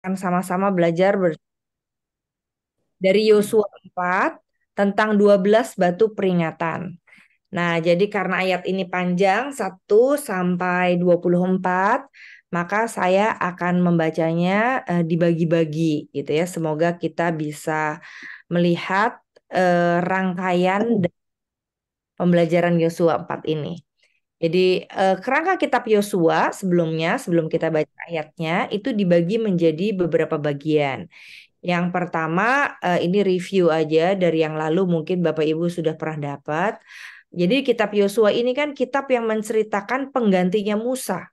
akan sama-sama belajar dari Yosua 4 tentang 12 batu peringatan. Nah, jadi karena ayat ini panjang 1 sampai 24, maka saya akan membacanya dibagi-bagi gitu ya. Semoga kita bisa melihat rangkaian pembelajaran Yosua 4 ini. Jadi kerangka kitab Yosua sebelum kita baca ayatnya itu dibagi menjadi beberapa bagian. Yang pertama ini review aja dari yang lalu mungkin Bapak Ibu sudah pernah dapat. Jadi kitab Yosua ini kan kitab yang menceritakan penggantinya Musa.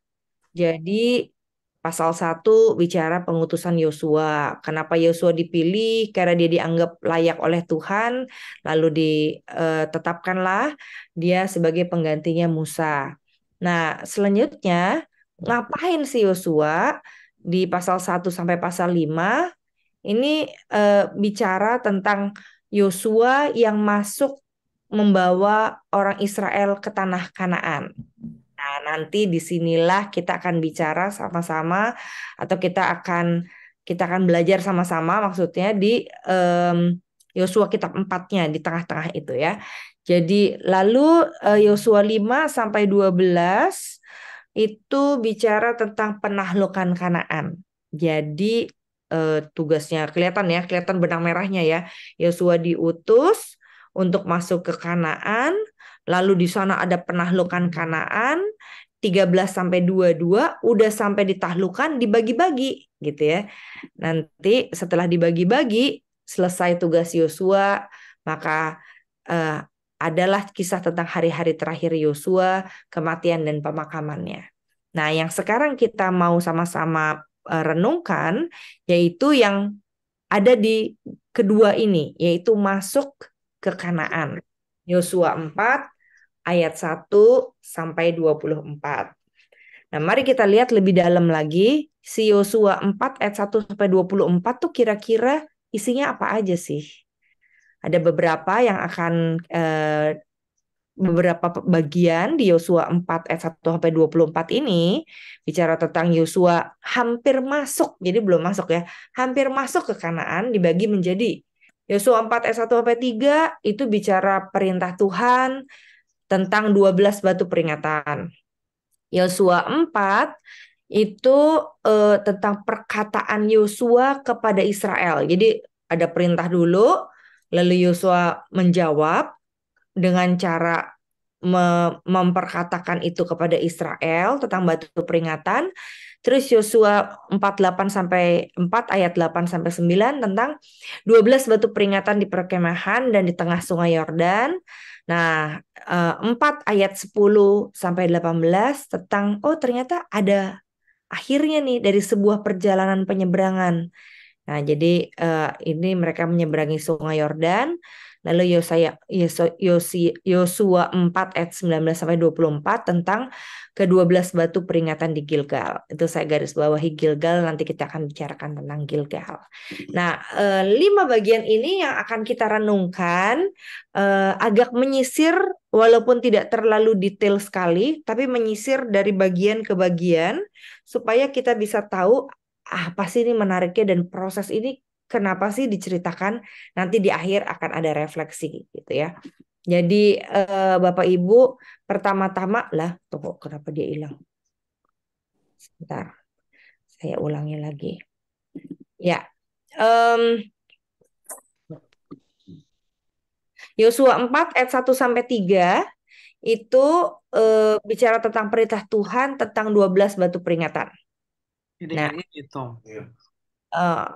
Jadi pasal 1 bicara pengutusan Yosua. Kenapa Yosua dipilih? Karena dia dianggap layak oleh Tuhan, lalu ditetapkanlah dia sebagai penggantinya Musa. Nah, selanjutnya ngapain sih Yosua di pasal 1 sampai pasal 5? Ini bicara tentang Yosua yang masuk membawa orang Israel ke tanah Kanaan. Nah, nanti disinilah kita akan bicara sama-sama atau kita akan belajar sama-sama maksudnya di Yosua kitab 4-nya di tengah-tengah itu ya. Jadi lalu Yosua 5 sampai 12 itu bicara tentang penaklukan Kanaan. Jadi tugasnya kelihatan benang merahnya ya. Yosua diutus untuk masuk ke Kanaan. Lalu di sana ada penaklukan Kanaan 13 sampai 22 udah sampai ditaklukkan dibagi-bagi gitu ya. Nanti setelah dibagi-bagi selesai tugas Yosua maka eh, adalah kisah tentang hari-hari terakhir Yosua, kematian dan pemakamannya. Nah, yang sekarang kita mau sama-sama renungkan yaitu yang ada di kedua ini yaitu masuk ke Kanaan. Yosua 4 ayat 1 sampai 24. Nah, mari kita lihat lebih dalam lagi. Si Yosua 4 ayat 1 sampai 24 tuh kira-kira isinya apa aja sih? Ada beberapa bagian di Yosua 4 ayat 1 sampai 24 ini bicara tentang Yosua hampir masuk. Jadi belum masuk ya. Hampir masuk ke Kanaan dibagi menjadi Yosua 4 ayat 1 sampai 3 itu bicara perintah Tuhan tentang 12 batu peringatan. Yosua 4 itu tentang perkataan Yosua kepada Israel. Jadi ada perintah dulu, lalu Yosua menjawab dengan cara memperkatakan itu kepada Israel tentang batu peringatan. Terus Yosua 4 ayat 8 sampai 9 tentang 12 batu peringatan di perkemahan dan di tengah sungai Yordan. Nah, 4 ayat 10 sampai 18 tentang ternyata ada akhirnya nih dari sebuah perjalanan penyeberangan. Nah, jadi ini mereka menyeberangi Sungai Yordan. Lalu Yosua 4 ayat 19 sampai 24 tentang ke-12 batu peringatan di Gilgal. Itu saya garis bawahi Gilgal, nanti kita akan bicarakan tentang Gilgal. Nah, 5 bagian ini yang akan kita renungkan agak menyisir walaupun tidak terlalu detail sekali, tapi menyisir dari bagian ke bagian supaya kita bisa tahu apa sih ini menariknya dan proses ini kenapa sih diceritakan nanti di akhir akan ada refleksi gitu ya. Jadi Bapak Ibu pertama-tama lah tuh kenapa dia hilang? Sebentar, saya ulangi lagi. Ya, Yosua 4 ayat 1 sampai 3 itu bicara tentang perintah Tuhan tentang 12 batu peringatan. Nah, eh,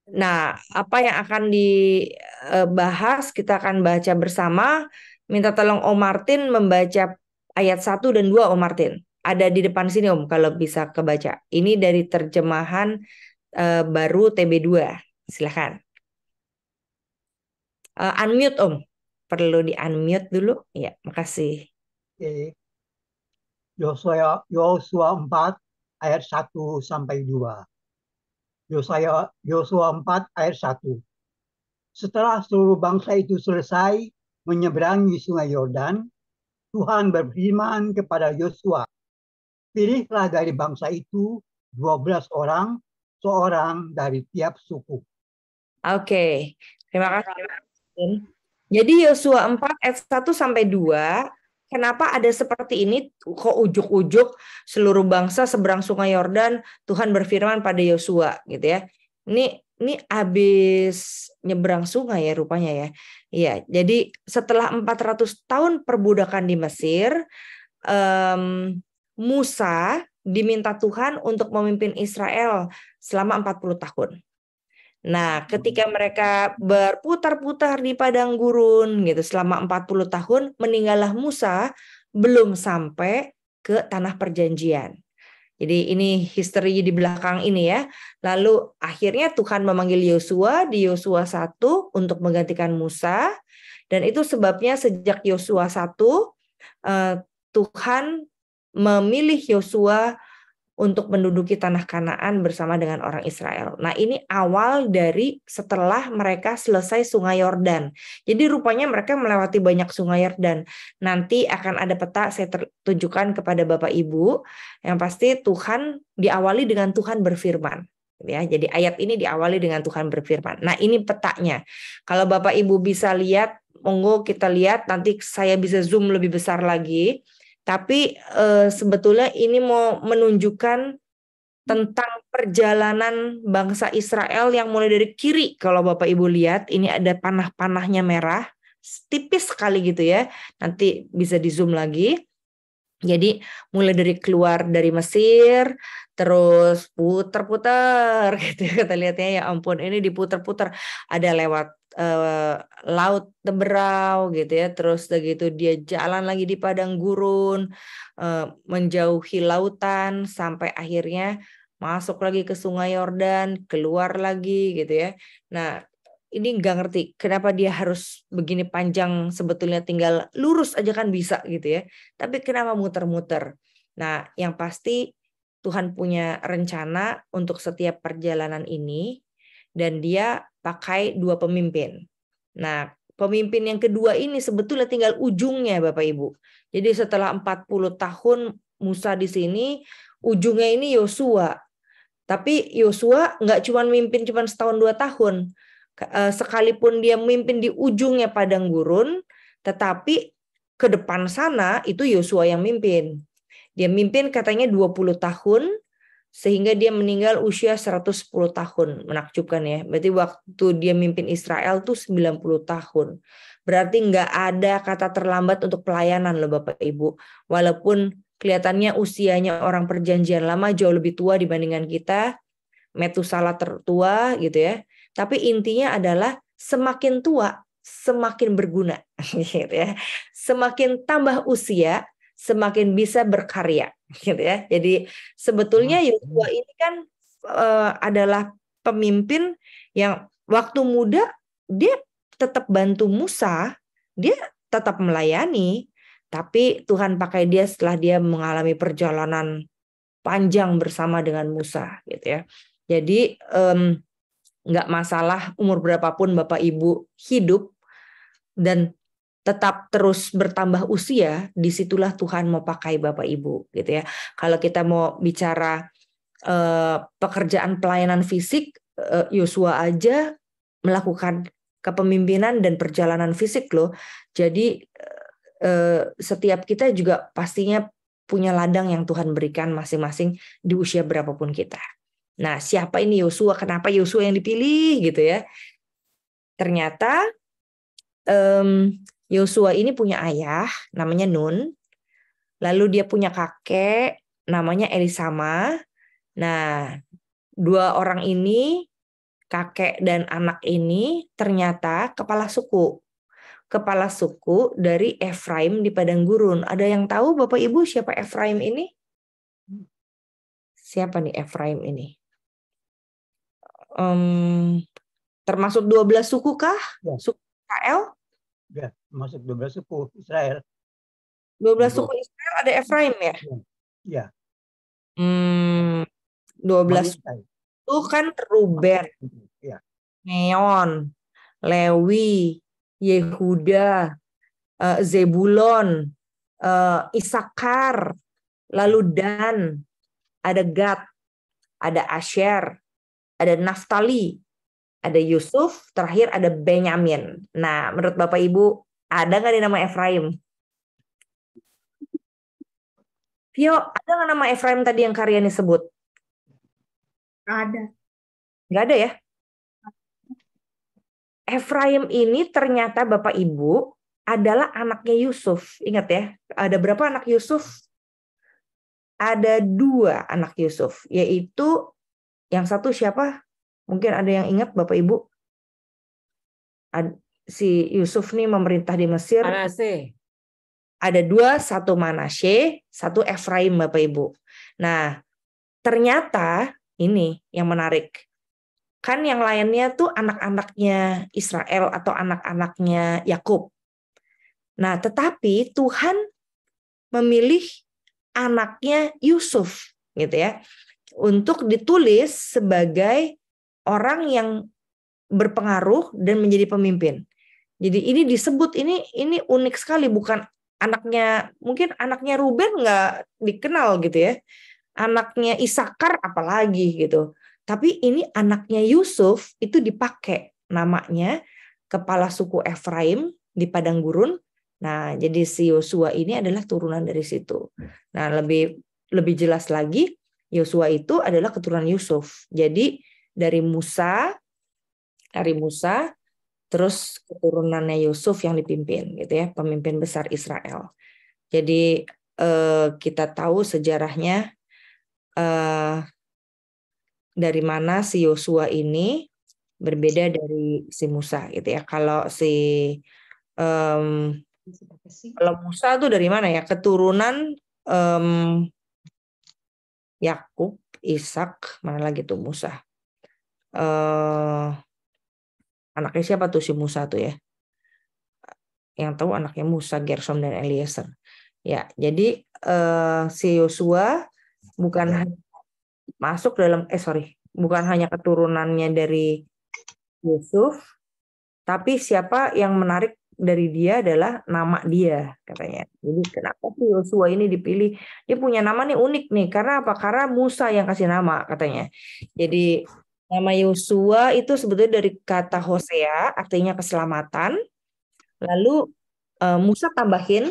Nah, apa yang akan dibahas, kita akan baca bersama. Minta tolong Om Martin membaca ayat 1 dan 2 Om Martin. Ada di depan sini Om, kalau bisa kebaca. Ini dari terjemahan baru TB2. Silahkan. Unmute Om. Perlu di-unmute dulu. Ya, makasih. Oke. Yosua 4 ayat 1 sampai 2. Yosua 4 ayat 1. Setelah seluruh bangsa itu selesai menyeberangi sungai Yordan, Tuhan berfirman kepada Yosua, pilihlah dari bangsa itu 12 orang seorang dari tiap suku. Oke, terima kasih. Jadi Yosua 4 ayat 1 sampai 2, kenapa ada seperti ini? Kok ujuk-ujuk seluruh bangsa seberang Sungai Yordan, Tuhan berfirman pada Yosua gitu ya. Ini habis nyebrang sungai ya rupanya ya. Iya, jadi setelah 400 tahun perbudakan di Mesir, Musa diminta Tuhan untuk memimpin Israel selama 40 tahun. Nah, ketika mereka berputar-putar di padang gurun gitu selama 40 tahun, meninggallah Musa belum sampai ke tanah perjanjian. Jadi ini history di belakang ini ya. Lalu akhirnya Tuhan memanggil Yosua di Yosua 1 untuk menggantikan Musa. Dan itu sebabnya sejak Yosua 1 Tuhan memilih Yosua untuk menduduki tanah Kanaan bersama dengan orang Israel. Nah, ini awal dari setelah mereka selesai Sungai Yordan. Jadi rupanya mereka melewati banyak Sungai Yordan. Nanti akan ada peta saya tunjukkan kepada Bapak Ibu. Yang pasti Tuhan diawali dengan Tuhan berfirman. Ya, jadi ayat ini diawali dengan Tuhan berfirman. Nah, ini petanya. Kalau Bapak Ibu bisa lihat, monggo kita lihat. Nanti saya bisa zoom lebih besar lagi. Tapi sebetulnya ini mau menunjukkan tentang perjalanan bangsa Israel yang mulai dari kiri. Kalau Bapak Ibu lihat, ini ada panah-panahnya merah, tipis sekali gitu ya. Nanti bisa di zoom lagi. Jadi mulai dari keluar dari Mesir, terus puter-puter gitu ya, kita lihatnya ya ampun ini diputer-puter. Ada lewat laut Teberau gitu ya, terus begitu dia jalan lagi di padang gurun, menjauhi lautan sampai akhirnya masuk lagi ke Sungai Yordan, keluar lagi gitu ya. Nah, ini nggak ngerti kenapa dia harus begini panjang, sebetulnya tinggal lurus aja kan bisa gitu ya. Tapi kenapa muter-muter? Nah, yang pasti Tuhan punya rencana untuk setiap perjalanan ini dan dia pakai dua pemimpin. Nah, pemimpin yang kedua ini sebetulnya tinggal ujungnya Bapak Ibu. Jadi setelah 40 tahun Musa di sini, ujungnya ini Yosua. Tapi Yosua nggak cuma mimpin cuma setahun 2 tahun. Sekalipun dia memimpin di ujungnya padang gurun, tetapi ke depan sana itu Yosua yang mimpin. Dia mimpin katanya 20 tahun, sehingga dia meninggal usia 110 tahun. Menakjubkan ya. Berarti waktu dia mimpin Israel tuh 90 tahun. Berarti nggak ada kata terlambat untuk pelayanan loh Bapak Ibu. Walaupun kelihatannya usianya orang perjanjian lama jauh lebih tua dibandingkan kita, Metusala tertua gitu ya. Tapi intinya adalah semakin tua, semakin berguna gitu ya. Semakin tambah usia, semakin bisa berkarya gitu ya. Jadi sebetulnya Yosua ini kan adalah pemimpin yang waktu muda dia tetap bantu Musa, dia tetap melayani, tapi Tuhan pakai dia setelah dia mengalami perjalanan panjang bersama dengan Musa gitu ya. Jadi nggak masalah umur berapapun Bapak Ibu hidup dan tetap terus bertambah usia, disitulah Tuhan mau pakai Bapak Ibu gitu ya. Kalau kita mau bicara pekerjaan pelayanan fisik, Yosua aja melakukan kepemimpinan dan perjalanan fisik loh. Jadi setiap kita juga pastinya punya ladang yang Tuhan berikan masing-masing di usia berapapun kita. Nah, siapa ini Yosua? Kenapa Yosua yang dipilih gitu ya? Ternyata Yosua ini punya ayah namanya Nun, lalu dia punya kakek namanya Elisama. Nah, dua orang ini, kakek dan anak ini ternyata kepala suku dari Efraim di padang gurun. Ada yang tahu Bapak Ibu siapa Efraim ini? Siapa nih Efraim ini? Termasuk 12 suku kah? Ya, Suku Israel? ya, masuk 12 suku Israel. 12 suku Israel ada Efraim ya? Ya, 12 mengintai. itu kan Ruben, Ya, Meon, Lewi, Yehuda, Zebulon, Isakar, lalu Dan, ada Gad, ada Asher, ada Naftali, ada Yusuf, terakhir ada Benyamin. Nah, menurut Bapak Ibu, ada nggak nih nama Efraim? Vio, ada nggak nama Efraim tadi yang Karyani sebut? Ada. Nggak ada ya? Efraim ini ternyata Bapak Ibu adalah anaknya Yusuf. Ingat ya, ada berapa anak Yusuf? Ada 2 anak Yusuf, yaitu yang satu siapa? Mungkin ada yang ingat Bapak Ibu? Si Yusuf nih memerintah di Mesir. Manase. Ada 2, satu Manasye, satu Efraim Bapak Ibu. Nah, ternyata ini yang menarik. Kan yang lainnya tuh anak-anaknya Israel atau anak-anaknya Yakub. Nah, tetapi Tuhan memilih anaknya Yusuf gitu ya, untuk ditulis sebagai orang yang berpengaruh dan menjadi pemimpin. Jadi ini disebut, ini unik sekali, bukan anaknya, mungkin anaknya Ruben nggak dikenal gitu ya, anaknya Isakar apalagi gitu. Tapi ini anaknya Yusuf itu dipakai namanya kepala suku Efraim di padang gurun. Nah, jadi si Yosua ini adalah turunan dari situ. Nah, lebih jelas lagi, Yosua itu adalah keturunan Yusuf. Jadi dari Musa, terus keturunannya Yusuf yang dipimpin gitu ya, pemimpin besar Israel. Jadi kita tahu sejarahnya dari mana si Yosua ini berbeda dari si Musa gitu ya. Kalau Musa tuh dari mana ya? Keturunan Yakub, Ishak, mana lagi tuh Musa? Anaknya siapa tuh si Musa tuh ya? Yang tahu anaknya Musa, Gersom dan Eliezer. Ya, jadi si Yosua bukan masuk dalam bukan hanya keturunannya dari Yusuf, tapi siapa yang menarik dari dia adalah nama dia katanya. Jadi kenapa sih Yosua ini dipilih? Dia punya nama nih unik nih. Karena apa? Karena Musa yang kasih nama katanya. Jadi nama Yosua itu sebetulnya dari kata Hosea, artinya keselamatan. Lalu Musa tambahin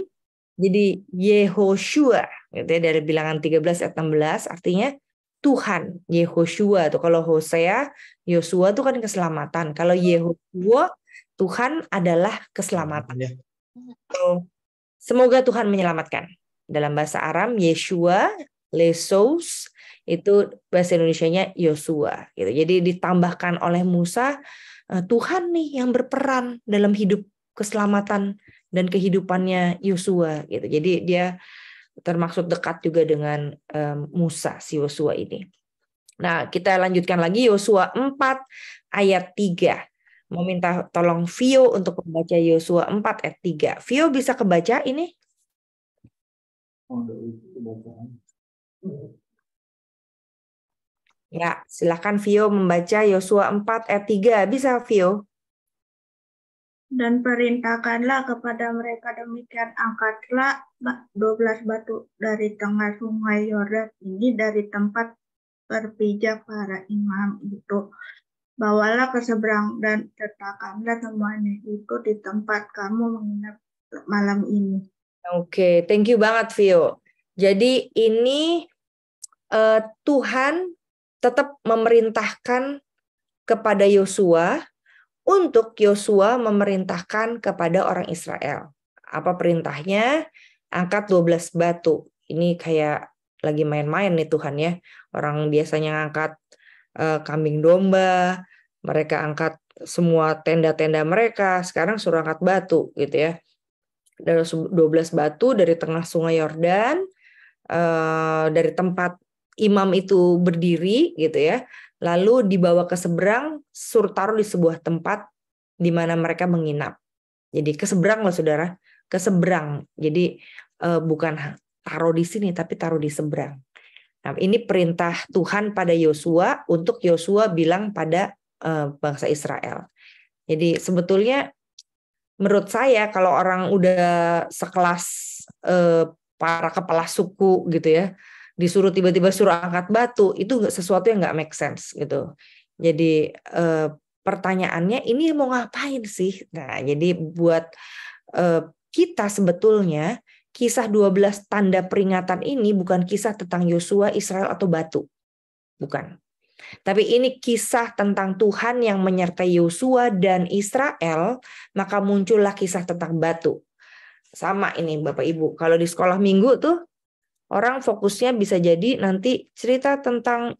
jadi Yehoshua gitu ya, dari bilangan 13 ayat 16, artinya Tuhan, Yehoshua tuh. Kalau Hosea, Yosua itu kan keselamatan. Kalau Yehoshua, Tuhan adalah keselamatan. So, semoga Tuhan menyelamatkan. Dalam bahasa Aram, Yeshua, Lesos, itu bahasa Indonesianya Yosua. Gitu. Jadi ditambahkan oleh Musa, Tuhan nih yang berperan dalam hidup keselamatan dan kehidupannya Yosua. Gitu. Jadi dia termaksud dekat juga dengan Musa, si Yosua ini. Nah, kita lanjutkan lagi Yosua 4 ayat 3. Mau minta tolong Vio untuk membaca Yosua 4 ayat 3. Vio bisa kebaca ini? Ya, silakan Vio membaca Yosua 4 ayat 3. Bisa Vio? Dan perintahkanlah kepada mereka demikian, angkatlah 12 batu dari tengah sungai Yordan ini, dari tempat berpijak para imam itu. Bawalah ke seberang dan letakkanlah semuanya itu di tempat kamu menginap malam ini. Oke, thank you banget Vio. Jadi ini Tuhan tetap memerintahkan kepada Yosua untuk Yosua memerintahkan kepada orang Israel. Apa perintahnya? Angkat 12 batu. Ini kayak lagi main-main nih Tuhan ya. Orang biasanya ngangkat kambing domba, mereka angkat semua tenda-tenda mereka, sekarang suruh angkat batu gitu ya. Dari 12 batu dari tengah sungai Yordan, dari tempat imam itu berdiri gitu ya, lalu dibawa ke seberang, suruh taruh di sebuah tempat di mana mereka menginap. Jadi ke seberang loh saudara, ke seberang. Jadi bukan taruh di sini tapi taruh di seberang. Nah, ini perintah Tuhan pada Yosua untuk Yosua bilang pada bangsa Israel. Jadi sebetulnya menurut saya kalau orang udah sekelas para kepala suku gitu ya, disuruh tiba-tiba suruh angkat batu, itu sesuatu yang nggak make sense gitu. Jadi pertanyaannya ini mau ngapain sih? Nah, jadi buat kita sebetulnya kisah 12 tanda peringatan ini bukan kisah tentang Yosua, Israel atau batu. Bukan. Tapi ini kisah tentang Tuhan yang menyertai Yosua dan Israel, maka muncullah kisah tentang batu. Sama ini Bapak Ibu, kalau di sekolah minggu tuh orang fokusnya bisa jadi nanti cerita tentang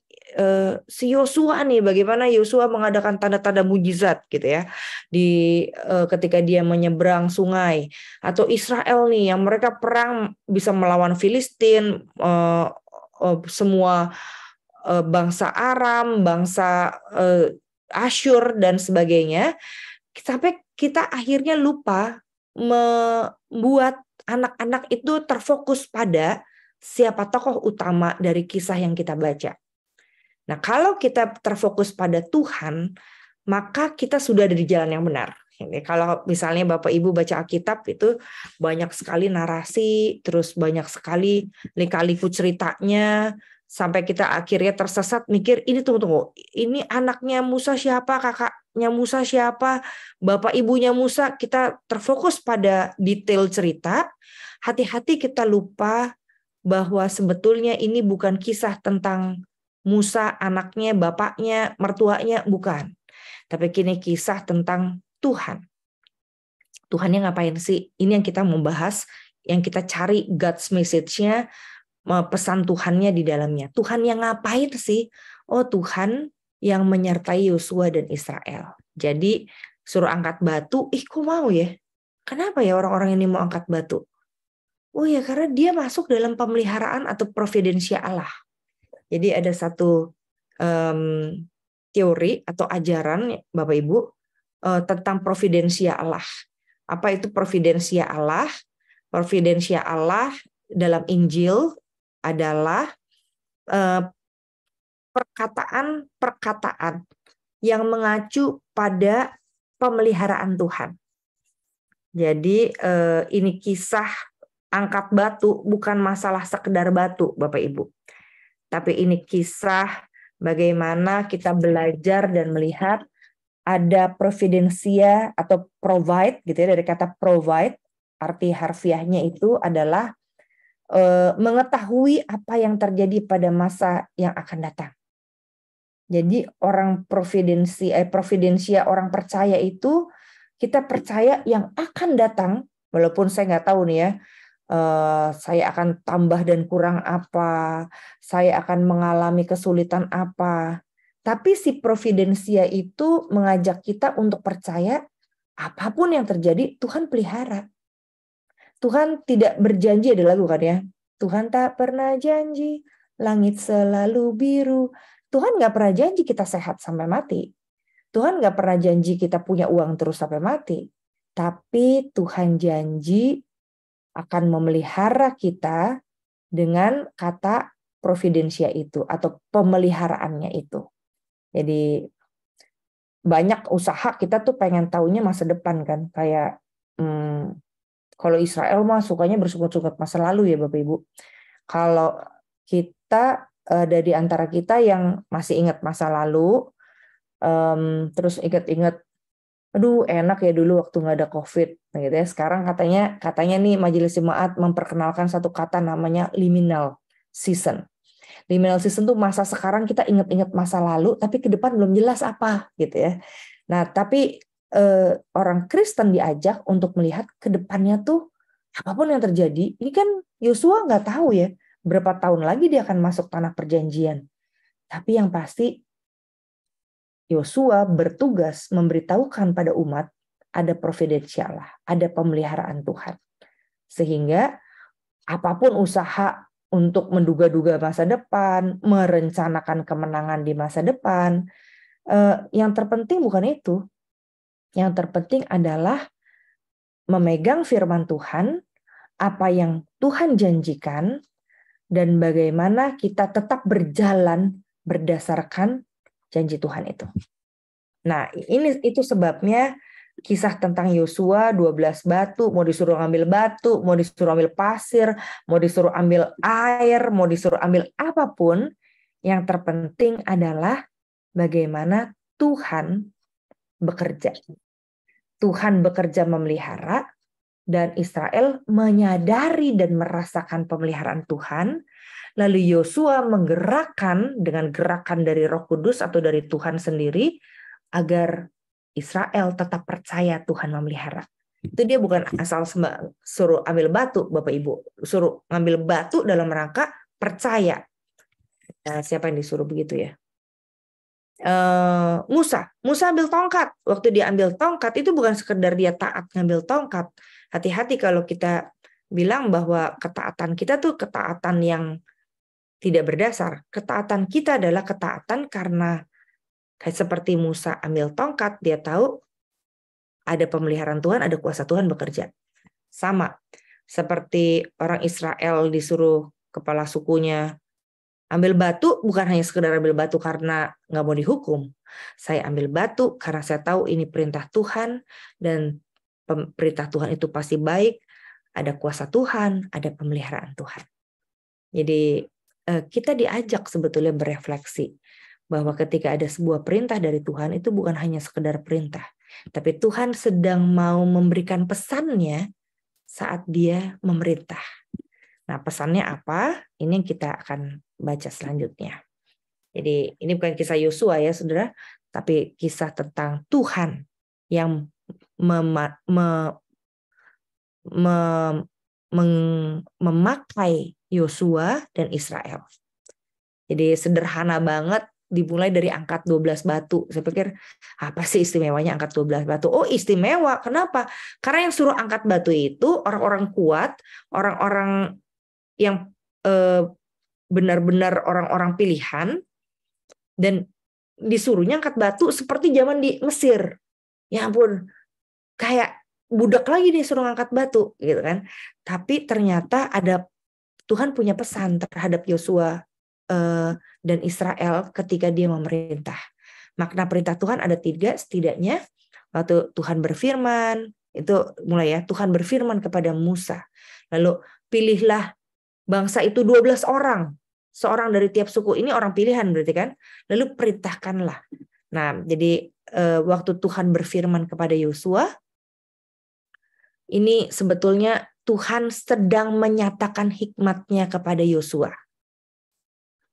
si Yosua nih, bagaimana Yosua mengadakan tanda-tanda mujizat gitu ya di ketika dia menyeberang sungai, atau Israel nih yang mereka perang bisa melawan Filistin, semua bangsa Aram, bangsa Asyur dan sebagainya, sampai kita akhirnya lupa membuat anak-anak itu terfokus pada siapa tokoh utama dari kisah yang kita baca. Nah, kalau kita terfokus pada Tuhan, maka kita sudah ada di jalan yang benar. Ini kalau misalnya Bapak Ibu baca Alkitab itu banyak sekali narasi, terus banyak sekali lika-liku ceritanya, sampai kita akhirnya tersesat mikir ini tunggu, ini anaknya Musa siapa, kakaknya Musa siapa, bapak ibunya Musa. Kita terfokus pada detail cerita, hati-hati kita lupa bahwa sebetulnya ini bukan kisah tentang Musa, anaknya, bapaknya, mertuanya, bukan. Tapi kini kisah tentang Tuhan. Tuhan yang ngapain sih? Ini yang kita mau bahas, yang kita cari God's message-nya, pesan Tuhannya di dalamnya. Tuhan yang ngapain sih? Oh, Tuhan yang menyertai Yosua dan Israel. Jadi suruh angkat batu, kok mau ya? Kenapa ya orang-orang ini mau angkat batu? Oh ya, karena dia masuk dalam pemeliharaan atau providensia Allah. Jadi ada satu teori atau ajaran Bapak Ibu tentang providensia Allah. Apa itu providensia Allah? Providensia Allah dalam Injil adalah perkataan-perkataan yang mengacu pada pemeliharaan Tuhan. Jadi ini kisah angkat batu bukan masalah sekedar batu, Bapak Ibu. Tapi ini kisah bagaimana kita belajar dan melihat ada providensia atau provide gitu ya, dari kata provide, arti harfiahnya itu adalah mengetahui apa yang terjadi pada masa yang akan datang. Jadi orang providensia orang percaya itu, kita percaya yang akan datang, walaupun saya nggak tahu nih ya, saya akan tambah dan kurang apa, saya akan mengalami kesulitan apa. Tapi si providensia itu mengajak kita untuk percaya apapun yang terjadi, Tuhan pelihara. Tuhan tidak berjanji, ada lagu kan ya, Tuhan tak pernah janji, langit selalu biru. Tuhan nggak pernah janji kita sehat sampai mati. Tuhan nggak pernah janji kita punya uang terus sampai mati. Tapi Tuhan janji akan memelihara kita dengan kata providensia itu atau pemeliharaannya itu. Jadi banyak usaha kita tuh pengen taunya masa depan kan, kayak kalau Israel mah sukanya bersungut-sungut masa lalu ya Bapak Ibu. Kalau kita ada di antara kita yang masih ingat masa lalu, terus ingat-ingat, aduh enak ya dulu waktu nggak ada COVID, nah, gitu ya. Sekarang katanya nih Majelis Jemaat memperkenalkan satu kata namanya liminal season. Liminal season tuh masa sekarang kita ingat-ingat masa lalu, tapi ke depan belum jelas apa gitu ya. Nah tapi orang Kristen diajak untuk melihat ke depannya tuh apapun yang terjadi. Ini kan Yosua nggak tahu ya berapa tahun lagi dia akan masuk tanah perjanjian. Tapi yang pasti Yosua bertugas memberitahukan pada umat ada providensia Allah, ada pemeliharaan Tuhan. Sehingga apapun usaha untuk menduga-duga masa depan, merencanakan kemenangan di masa depan, yang terpenting bukan itu. Yang terpenting adalah memegang firman Tuhan, apa yang Tuhan janjikan, dan bagaimana kita tetap berjalan berdasarkan janji Tuhan itu. Nah, itu sebabnya kisah tentang Yosua 12 batu, mau disuruh ambil batu, mau disuruh ambil pasir, mau disuruh ambil air, mau disuruh ambil apapun, yang terpenting adalah bagaimana Tuhan bekerja. Tuhan bekerja memelihara, dan Israel menyadari dan merasakan pemeliharaan Tuhan. Lalu Yosua menggerakkan dengan gerakan dari Roh Kudus atau dari Tuhan sendiri agar Israel tetap percaya Tuhan memelihara. Itu dia bukan asal suruh ambil batu, Bapak Ibu. Suruh ngambil batu dalam rangka percaya. Nah, siapa yang disuruh begitu ya? Musa ambil tongkat. Waktu dia ambil tongkat itu bukan sekedar dia taat ngambil tongkat. Hati-hati kalau kita bilang bahwa ketaatan kita tuh ketaatan yang tidak berdasar. Ketaatan kita adalah ketaatan karena kayak seperti Musa ambil tongkat, dia tahu ada pemeliharaan Tuhan, ada kuasa Tuhan bekerja. Sama seperti orang Israel disuruh kepala sukunya ambil batu, bukan hanya sekedar ambil batu karena nggak mau dihukum. Saya ambil batu karena saya tahu ini perintah Tuhan, dan perintah Tuhan itu pasti baik, ada kuasa Tuhan, ada pemeliharaan Tuhan. Jadi kita diajak sebetulnya berefleksi bahwa ketika ada sebuah perintah dari Tuhan itu bukan hanya sekedar perintah, tapi Tuhan sedang mau memberikan pesannya saat dia memerintah. Nah, pesannya apa? Ini yang kita akan baca selanjutnya. Jadi ini bukan kisah Yosua ya, saudara, tapi kisah tentang Tuhan yang memakai Yosua dan Israel. Jadi sederhana banget, dimulai dari angkat 12 batu. Saya pikir, apa sih istimewanya angkat 12 batu? Oh, istimewa. Kenapa? Karena yang suruh angkat batu itu orang-orang kuat, orang-orang yang benar-benar orang-orang pilihan, dan disuruhnya angkat batu seperti zaman di Mesir. Ya ampun, kayak budak lagi nih suruh angkat batu gitu kan. Tapi ternyata ada Tuhan punya pesan terhadap Yosua dan Israel ketika dia memerintah. Makna perintah Tuhan ada 3 setidaknya. Waktu Tuhan berfirman, itu mulai ya, Tuhan berfirman kepada Musa. Lalu pilihlah bangsa itu 12 orang. Seorang dari tiap suku, ini orang pilihan berarti kan. Lalu perintahkanlah. Nah, jadi waktu Tuhan berfirman kepada Yosua, ini sebetulnya Tuhan sedang menyatakan hikmatnya kepada Yosua.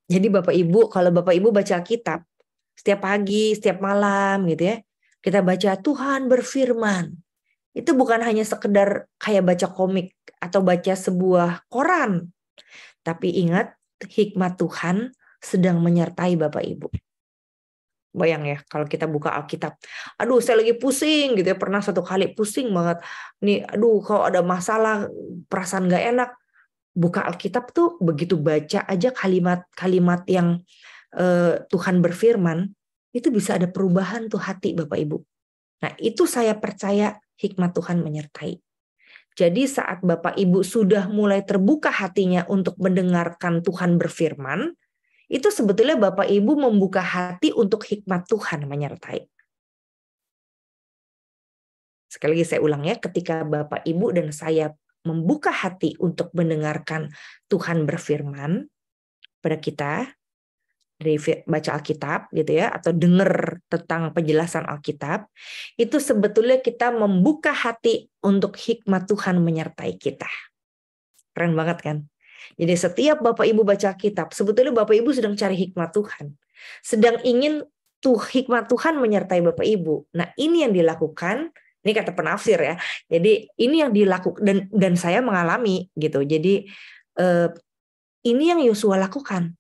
Jadi Bapak Ibu, kalau Bapak Ibu baca Alkitab, setiap pagi, setiap malam gitu ya, kita baca Tuhan berfirman. Itu bukan hanya sekedar kayak baca komik atau baca sebuah koran. Tapi ingat, hikmat Tuhan sedang menyertai Bapak Ibu. Bayang ya, kalau kita buka Alkitab, aduh saya lagi pusing gitu ya, pernah satu kali pusing banget. Nih, aduh kalau ada masalah, perasaan gak enak, buka Alkitab tuh begitu baca aja kalimat-kalimat yang Tuhan berfirman, itu bisa ada perubahan tuh hati Bapak Ibu. Nah itu saya percaya hikmat Tuhan menyertai. Jadi saat Bapak Ibu sudah mulai terbuka hatinya untuk mendengarkan Tuhan berfirman, itu sebetulnya Bapak Ibu membuka hati untuk hikmat Tuhan menyertai. Sekali lagi saya ulang ya, ketika Bapak Ibu dan saya membuka hati untuk mendengarkan Tuhan berfirman pada kita, dari baca Alkitab gitu ya, atau dengar tentang penjelasan Alkitab, itu sebetulnya kita membuka hati untuk hikmat Tuhan menyertai kita. Keren banget kan? Jadi setiap Bapak Ibu baca Alkitab, sebetulnya Bapak Ibu sedang cari hikmat Tuhan. Sedang ingin hikmat Tuhan menyertai Bapak Ibu. Nah ini yang dilakukan, ini kata penafsir ya. Jadi ini yang dilakukan, dan saya mengalami gitu. Jadi ini yang Yosua lakukan.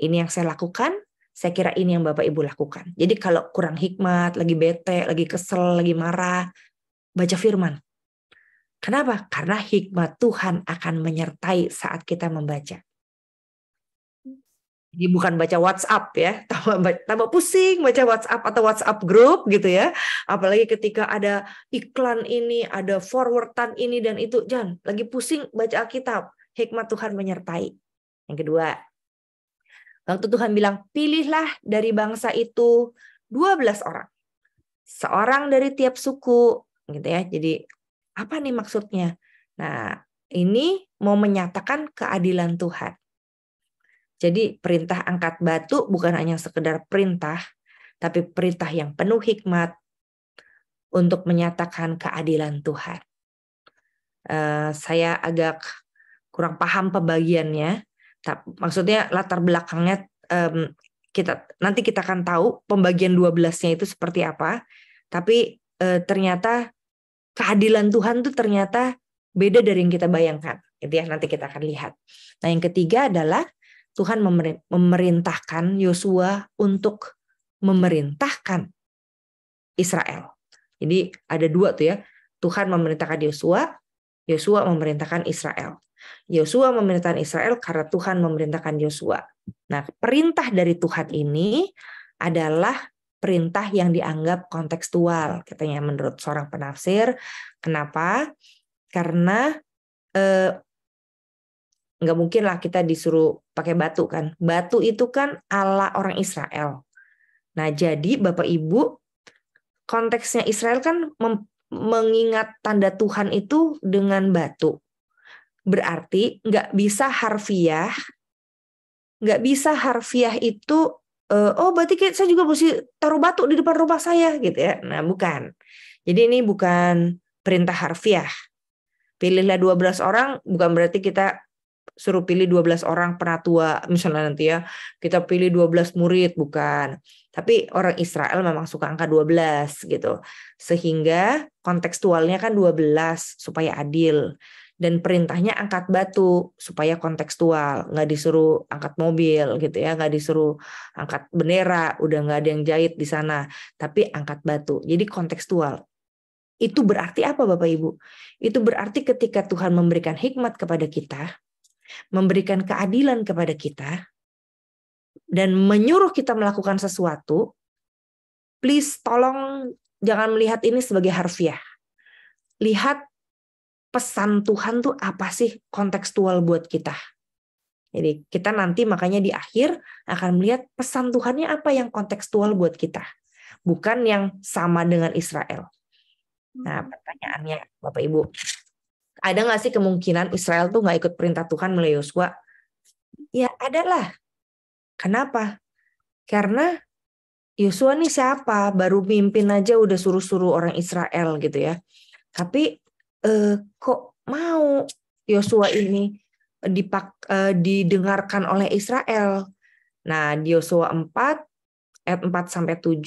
Ini yang saya lakukan, saya kira ini yang Bapak Ibu lakukan. Jadi kalau kurang hikmat, lagi bete, lagi kesel, lagi marah, baca firman. Kenapa? Karena hikmat Tuhan akan menyertai saat kita membaca. Jadi bukan baca WhatsApp ya, tambah pusing baca WhatsApp atau WhatsApp grup gitu ya. Apalagi ketika ada iklan ini, ada forwardan ini dan itu, jangan lagi pusing baca Alkitab. Hikmat Tuhan menyertai. Yang kedua, waktu Tuhan bilang, pilihlah dari bangsa itu 12 orang. Seorang dari tiap suku gitu ya. Jadi apa nih maksudnya? Nah, ini mau menyatakan keadilan Tuhan. Jadi perintah angkat batu bukan hanya sekedar perintah, tapi perintah yang penuh hikmat untuk menyatakan keadilan Tuhan. Saya agak kurang paham pembagiannya. Maksudnya latar belakangnya nanti kita akan tahu pembagian 12-nya itu seperti apa. Tapi ternyata keadilan Tuhan tuh ternyata beda dari yang kita bayangkan. Itu ya, nanti kita akan lihat. Nah, yang ketiga adalah Tuhan memerintahkan Yosua untuk memerintahkan Israel. Jadi ada dua tuh ya. Tuhan memerintahkan Yosua, Yosua memerintahkan Israel. Yosua memerintahkan Israel karena Tuhan memerintahkan Yosua. Nah, perintah dari Tuhan ini adalah perintah yang dianggap kontekstual, katanya menurut seorang penafsir. Kenapa? Karena nggak mungkin lah kita disuruh pakai batu kan. Batu itu kan ala orang Israel. Nah, jadi Bapak Ibu, konteksnya Israel kan mengingat tanda Tuhan itu dengan batu. Berarti nggak bisa harfiah itu, berarti saya juga mesti taruh batu di depan rumah saya gitu ya. Nah, bukan. Jadi ini bukan perintah harfiah. Pilihlah 12 orang, bukan berarti kita suruh pilih 12 orang penatua, misalnya nanti ya, kita pilih 12 murid, bukan. Tapi orang Israel memang suka angka 12 gitu. Sehingga kontekstualnya kan 12 supaya adil. Dan perintahnya angkat batu supaya kontekstual, nggak disuruh angkat mobil gitu ya, nggak disuruh angkat bendera, udah nggak ada yang jahit di sana, tapi angkat batu. Jadi kontekstual. Itu berarti apa Bapak Ibu? Itu berarti ketika Tuhan memberikan hikmat kepada kita, memberikan keadilan kepada kita, dan menyuruh kita melakukan sesuatu, please tolong jangan melihat ini sebagai harfiah. Lihat pesan Tuhan tuh apa sih kontekstual buat kita. Jadi kita nanti makanya di akhir akan melihat pesan Tuhannya apa yang kontekstual buat kita. Bukan yang sama dengan Israel. Nah, pertanyaannya Bapak Ibu, ada nggak sih kemungkinan Israel tuh nggak ikut perintah Tuhan melalui Yosua? Ya ada lah. Kenapa? Karena Yosua nih siapa? Baru mimpin aja udah suruh-suruh orang Israel gitu ya. Tapi kok mau Yosua ini didengarkan oleh Israel? Nah, di Yosua 4 ayat 4-7,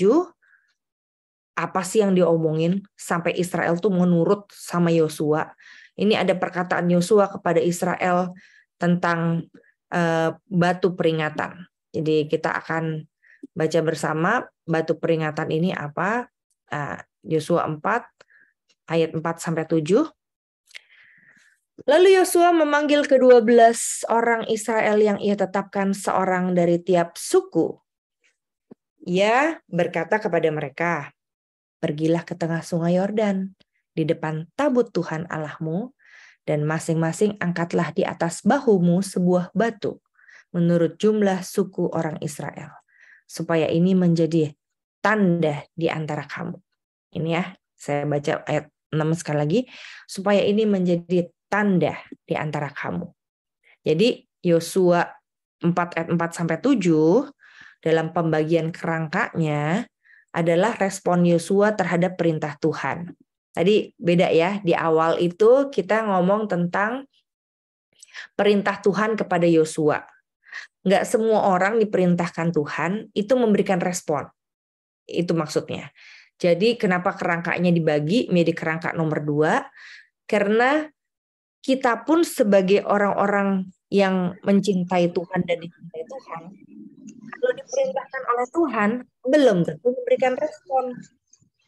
apa sih yang diomongin sampai Israel tuh menurut sama Yosua? Ini ada perkataan Yosua kepada Israel tentang batu peringatan. Jadi kita akan baca bersama batu peringatan ini apa. Yosua 4 ayat 4-7. Lalu Yosua memanggil ke-12 orang Israel yang ia tetapkan, seorang dari tiap suku. Ia berkata kepada mereka, pergilah ke tengah sungai Yordan, di depan tabut Tuhan Allahmu, dan masing-masing angkatlah di atas bahumu sebuah batu, menurut jumlah suku orang Israel, supaya ini menjadi tanda di antara kamu. Ini ya, saya baca ayat 6 sekali lagi, supaya ini menjadi tanda di antara kamu. Jadi Yosua 4 ayat 4-7 dalam pembagian kerangkanya adalah respon Yosua terhadap perintah Tuhan. Tadi beda ya, di awal itu kita ngomong tentang perintah Tuhan kepada Yosua. Nggak semua orang diperintahkan Tuhan itu memberikan respon. Itu maksudnya. Jadi kenapa kerangkanya dibagi menjadi kerangka nomor 2? Karena kita pun sebagai orang-orang yang mencintai Tuhan dan dicintai Tuhan, kalau diperintahkan oleh Tuhan, belum tentu memberikan respon.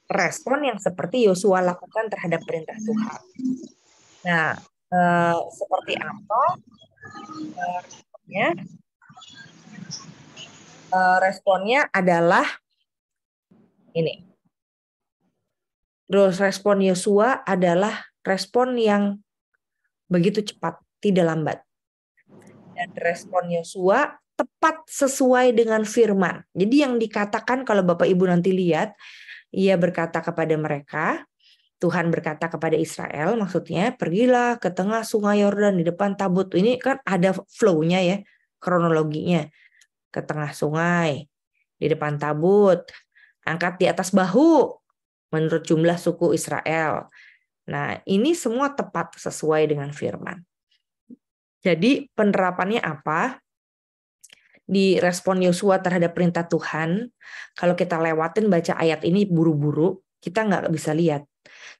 Respon yang seperti Yosua lakukan terhadap perintah Tuhan. Nah, seperti apa responnya? Responnya adalah ini. Terus respon Yosua adalah respon yang begitu cepat, tidak lambat. Dan respon Yosua tepat sesuai dengan firman. Jadi yang dikatakan kalau Bapak Ibu nanti lihat, ia berkata kepada mereka, Tuhan berkata kepada Israel, maksudnya pergilah ke tengah sungai Yordan di depan tabut. Ini kan ada flow-nya ya, kronologinya. Ke tengah sungai, di depan tabut. angkat di atas bahu menurut jumlah suku Israel. Nah, ini semua tepat sesuai dengan firman. Jadi penerapannya apa? Di respon Yosua terhadap perintah Tuhan, kalau kita lewatin baca ayat ini buru-buru, kita nggak bisa lihat.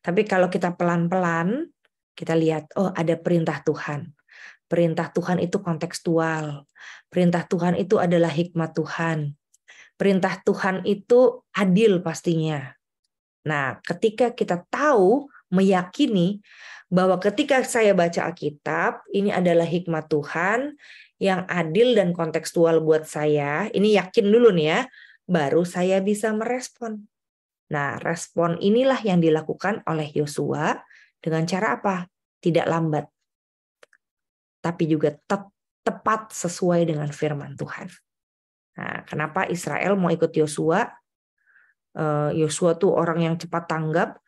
Tapi kalau kita pelan-pelan, kita lihat, oh ada perintah Tuhan. Perintah Tuhan itu kontekstual. Perintah Tuhan itu adalah hikmat Tuhan. Perintah Tuhan itu adil pastinya. Nah, ketika kita tahu, meyakini bahwa ketika saya baca Alkitab, ini adalah hikmat Tuhan yang adil dan kontekstual buat saya, ini yakin dulu nih ya, baru saya bisa merespon. Nah, respon inilah yang dilakukan oleh Yosua dengan cara apa? Tidak lambat, tapi juga tepat sesuai dengan firman Tuhan. Nah, kenapa Israel mau ikut Yosua? Yosua tuh orang yang cepat tanggap,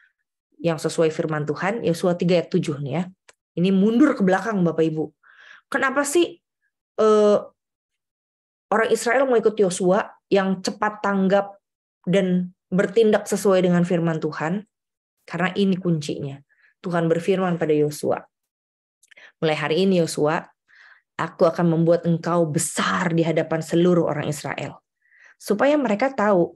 yang sesuai firman Tuhan. Yosua 3 ayat 7 nih ya. Ini mundur ke belakang Bapak Ibu. Kenapa sih orang Israel mau ikut Yosua yang cepat tanggap dan bertindak sesuai dengan firman Tuhan? Karena ini kuncinya. Tuhan berfirman pada Yosua, mulai hari ini Yosua, aku akan membuat engkau besar di hadapan seluruh orang Israel. Supaya mereka tahu,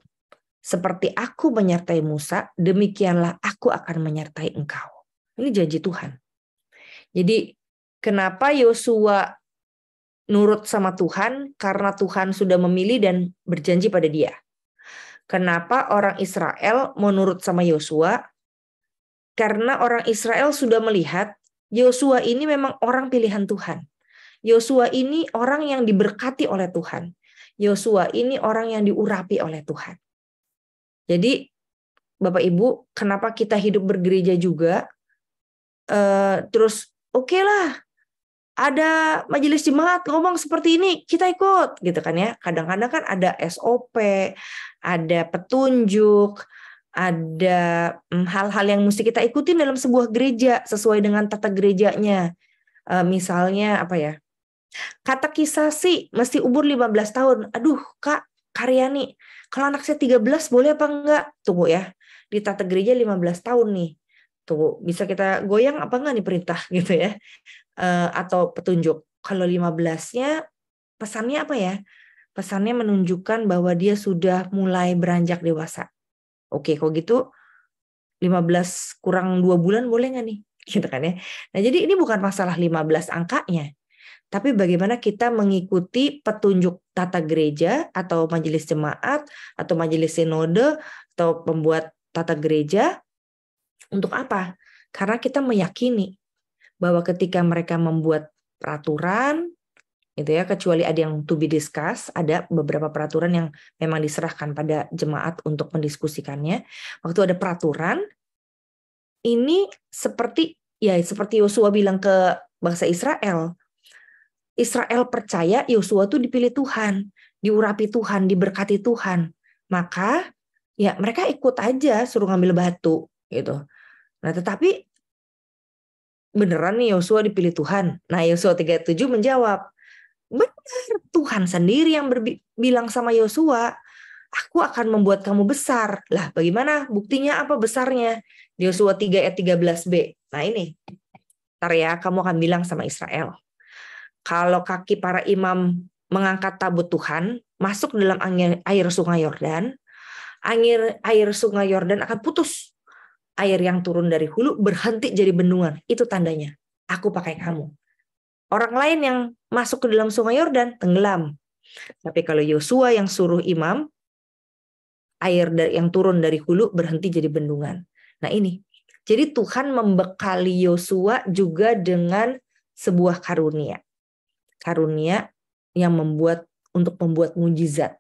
seperti aku menyertai Musa, demikianlah aku akan menyertai engkau. Ini janji Tuhan. Jadi kenapa Yosua nurut sama Tuhan? Karena Tuhan sudah memilih dan berjanji pada dia. Kenapa orang Israel mau nurut sama Yosua? Karena orang Israel sudah melihat Yosua ini memang orang pilihan Tuhan. Yosua ini orang yang diberkati oleh Tuhan. Yosua ini orang yang diurapi oleh Tuhan. Jadi Bapak Ibu, kenapa kita hidup bergereja juga? Terus oke lah, ada majelis jemaat ngomong seperti ini, kita ikut gitu kan ya. Kadang-kadang kan ada SOP, ada petunjuk, ada hal-hal yang mesti kita ikutin dalam sebuah gereja sesuai dengan tata gerejanya. Misalnya apa ya? Katekisasi mesti umur 15 tahun. Aduh, Kak Karyani, kalau anak saya 13 boleh apa enggak? Tunggu ya. Di tata gereja 15 tahun nih. Tunggu, bisa kita goyang apa enggak nih perintah gitu ya. Atau petunjuk. Kalau 15-nya pesannya apa ya? Pesannya menunjukkan bahwa dia sudah mulai beranjak dewasa. Oke, kalau gitu 15 kurang 2 bulan boleh nggak nih? Gitu kan ya. Nah, jadi ini bukan masalah 15 angkanya. Tapi bagaimana kita mengikuti petunjuk tata gereja atau majelis jemaat atau majelis sinode atau pembuat tata gereja untuk apa? Karena kita meyakini bahwa ketika mereka membuat peraturan, gitu ya, kecuali ada yang to be discussed, ada beberapa peraturan yang memang diserahkan pada jemaat untuk mendiskusikannya. Waktu ada peraturan, ini seperti Yosua bilang ke bangsa Israel. Israel percaya Yosua itu dipilih Tuhan, diurapi Tuhan, diberkati Tuhan. Maka ya mereka ikut aja suruh ngambil batu gitu. Nah, tetapi beneran nih Yosua dipilih Tuhan. Nah, Yosua 3:7 menjawab, benar, Tuhan sendiri yang bilang sama Yosua, aku akan membuat kamu besar. Lah, bagaimana? Buktinya apa besarnya? Di Yosua 3 ayat 13b. Nah, ini. Ntar ya, kamu akan bilang sama Israel. Kalau kaki para imam mengangkat tabut Tuhan, masuk dalam air sungai Yordan, air sungai Yordan akan putus. Air yang turun dari hulu berhenti jadi bendungan. Itu tandanya. Aku pakai kamu. Orang lain yang masuk ke dalam sungai Yordan tenggelam. Tapi kalau Yosua yang suruh imam, air yang turun dari hulu berhenti jadi bendungan. Nah ini. Jadi Tuhan membekali Yosua juga dengan sebuah karunia. Karunia yang untuk membuat mujizat.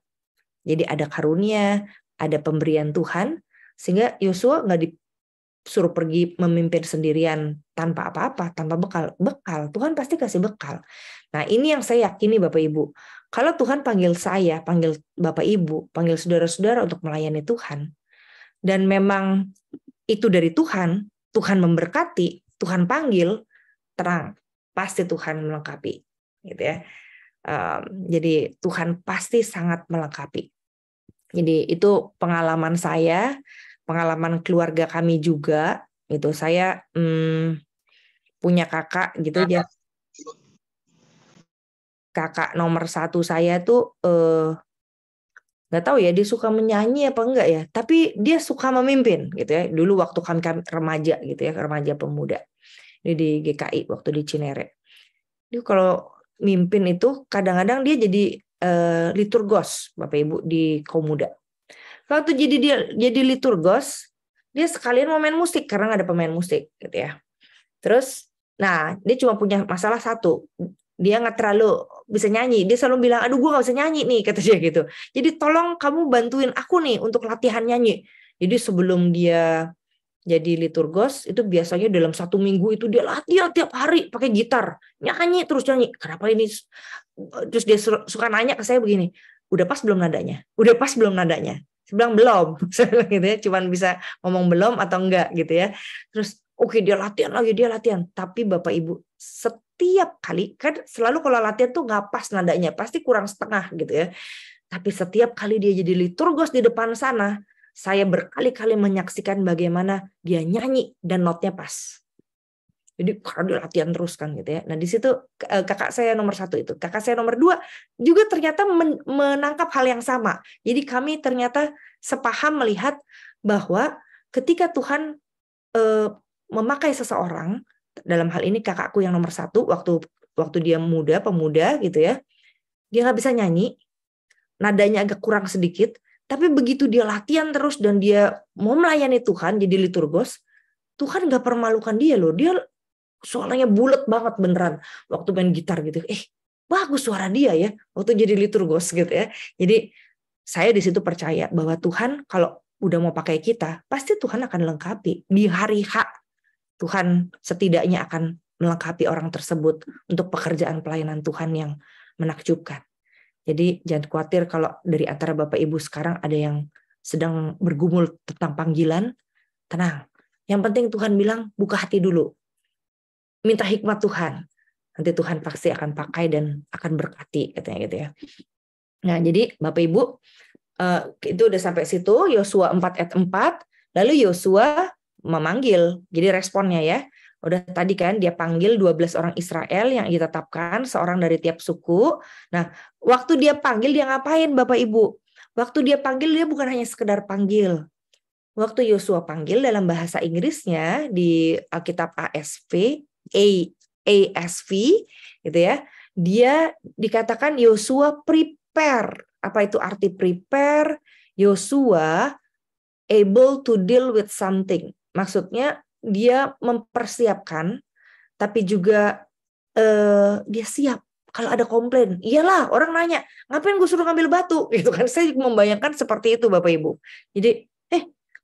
Jadi ada karunia, ada pemberian Tuhan, sehingga Yosua nggak disuruh pergi memimpin sendirian tanpa apa-apa, tanpa bekal. Bekal, Tuhan pasti kasih bekal. Nah ini yang saya yakini Bapak Ibu. Kalau Tuhan panggil saya, panggil Bapak Ibu, panggil saudara-saudara untuk melayani Tuhan, dan memang itu dari Tuhan, Tuhan memberkati, Tuhan panggil, terang, pasti Tuhan melengkapi. Gitu ya. Jadi Tuhan pasti sangat melengkapi. Jadi itu pengalaman saya, pengalaman keluarga kami juga. Itu saya punya kakak gitu, dia kakak nomor 1 saya tuh nggak tahu ya dia suka menyanyi apa enggak ya, tapi dia suka memimpin gitu ya. Dulu waktu kami remaja gitu ya, remaja pemuda di GKI waktu di Cinere. Dia kalau mimpin itu kadang-kadang dia jadi liturgos Bapak Ibu di kaum muda. Waktu dia jadi liturgos, dia sekalian mau main musik karena nggak ada pemain musik gitu ya. Terus, nah dia cuma punya masalah satu, dia nggak terlalu bisa nyanyi. Dia selalu bilang, aduh gue nggak bisa nyanyi nih, kata dia gitu. Jadi tolong kamu bantuin aku nih untuk latihan nyanyi. Jadi sebelum dia jadi liturgos itu biasanya dalam 1 minggu itu dia latihan tiap hari pakai gitar, nyanyi terus nyanyi. Kenapa ini? Terus dia suka nanya ke saya begini, udah pas belum nadanya? Udah pas belum nadanya? Saya bilang belum, saya bilang gitu ya, cuman bisa ngomong belum atau enggak gitu ya. Terus oke, dia latihan lagi, dia latihan. Tapi Bapak Ibu setiap kali kan selalu kalau latihan tuh nggak pas nadanya, pasti kurang setengah gitu ya. Tapi setiap kali dia jadi liturgos di depan sana, saya berkali-kali menyaksikan bagaimana dia nyanyi dan notnya pas. Jadi karena dia latihan terus kan gitu ya. Nah di situ kakak saya nomor 1 itu. Kakak saya nomor 2 juga ternyata menangkap hal yang sama. Jadi kami ternyata sepaham melihat bahwa ketika Tuhan memakai seseorang, dalam hal ini kakakku yang nomor 1 waktu dia pemuda gitu ya, dia nggak bisa nyanyi, nadanya agak kurang sedikit, tapi begitu dia latihan terus dan dia mau melayani Tuhan jadi liturgos, Tuhan nggak permalukan dia loh. Dia suaranya bulat banget beneran waktu main gitar gitu. Bagus suara dia ya waktu jadi liturgos gitu ya. Jadi saya di situ percaya bahwa Tuhan kalau udah mau pakai kita, pasti Tuhan akan lengkapi. Di hari H Tuhan setidaknya akan melengkapi orang tersebut untuk pekerjaan pelayanan Tuhan yang menakjubkan. Jadi jangan khawatir kalau dari antara Bapak Ibu sekarang ada yang sedang bergumul tentang panggilan, tenang. Yang penting Tuhan bilang buka hati dulu. Minta hikmat Tuhan. Nanti Tuhan pasti akan pakai dan akan berkati katanya gitu ya. Nah, jadi Bapak Ibu itu udah sampai situ Yosua 4 ayat 4, lalu Yosua memanggil. Jadi responnya ya. Udah tadi kan dia panggil 12 orang Israel yang ditetapkan, seorang dari tiap suku. Nah, waktu dia panggil dia ngapain Bapak Ibu? Waktu dia panggil dia bukan hanya sekedar panggil. Waktu Yosua panggil dalam bahasa Inggrisnya di Alkitab ASV gitu ya. Dia dikatakan Yosua prepare. Apa itu arti prepare? Yosua able to deal with something. Maksudnya dia mempersiapkan, tapi juga dia siap kalau ada komplain. Iyalah, orang nanya, ngapain gue suruh ngambil batu? Gitu kan. Saya membayangkan seperti itu Bapak Ibu. Jadi,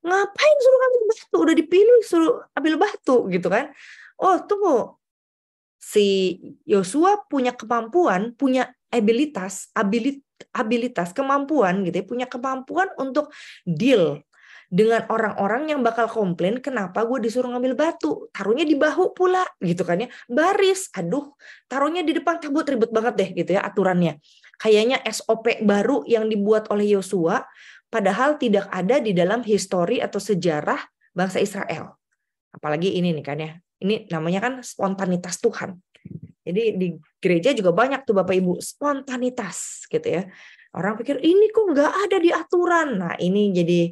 ngapain suruh ngambil batu? Udah dipilih suruh ambil batu gitu kan. Oh, tunggu. Si Yosua punya kemampuan, punya abilitas, kemampuan gitu ya, punya kemampuan untuk deal dengan orang-orang yang bakal komplain kenapa gue disuruh ngambil batu, taruhnya di bahu pula gitu kan ya, baris, aduh taruhnya di depan, cabut, ribet banget deh gitu ya aturannya. Kayaknya SOP baru yang dibuat oleh Yosua padahal tidak ada di dalam histori atau sejarah bangsa Israel. Apalagi ini nih kan ya, ini namanya kan spontanitas Tuhan. Jadi di gereja juga banyak tuh Bapak Ibu spontanitas gitu ya. Orang pikir ini kok nggak ada di aturan. Nah ini jadi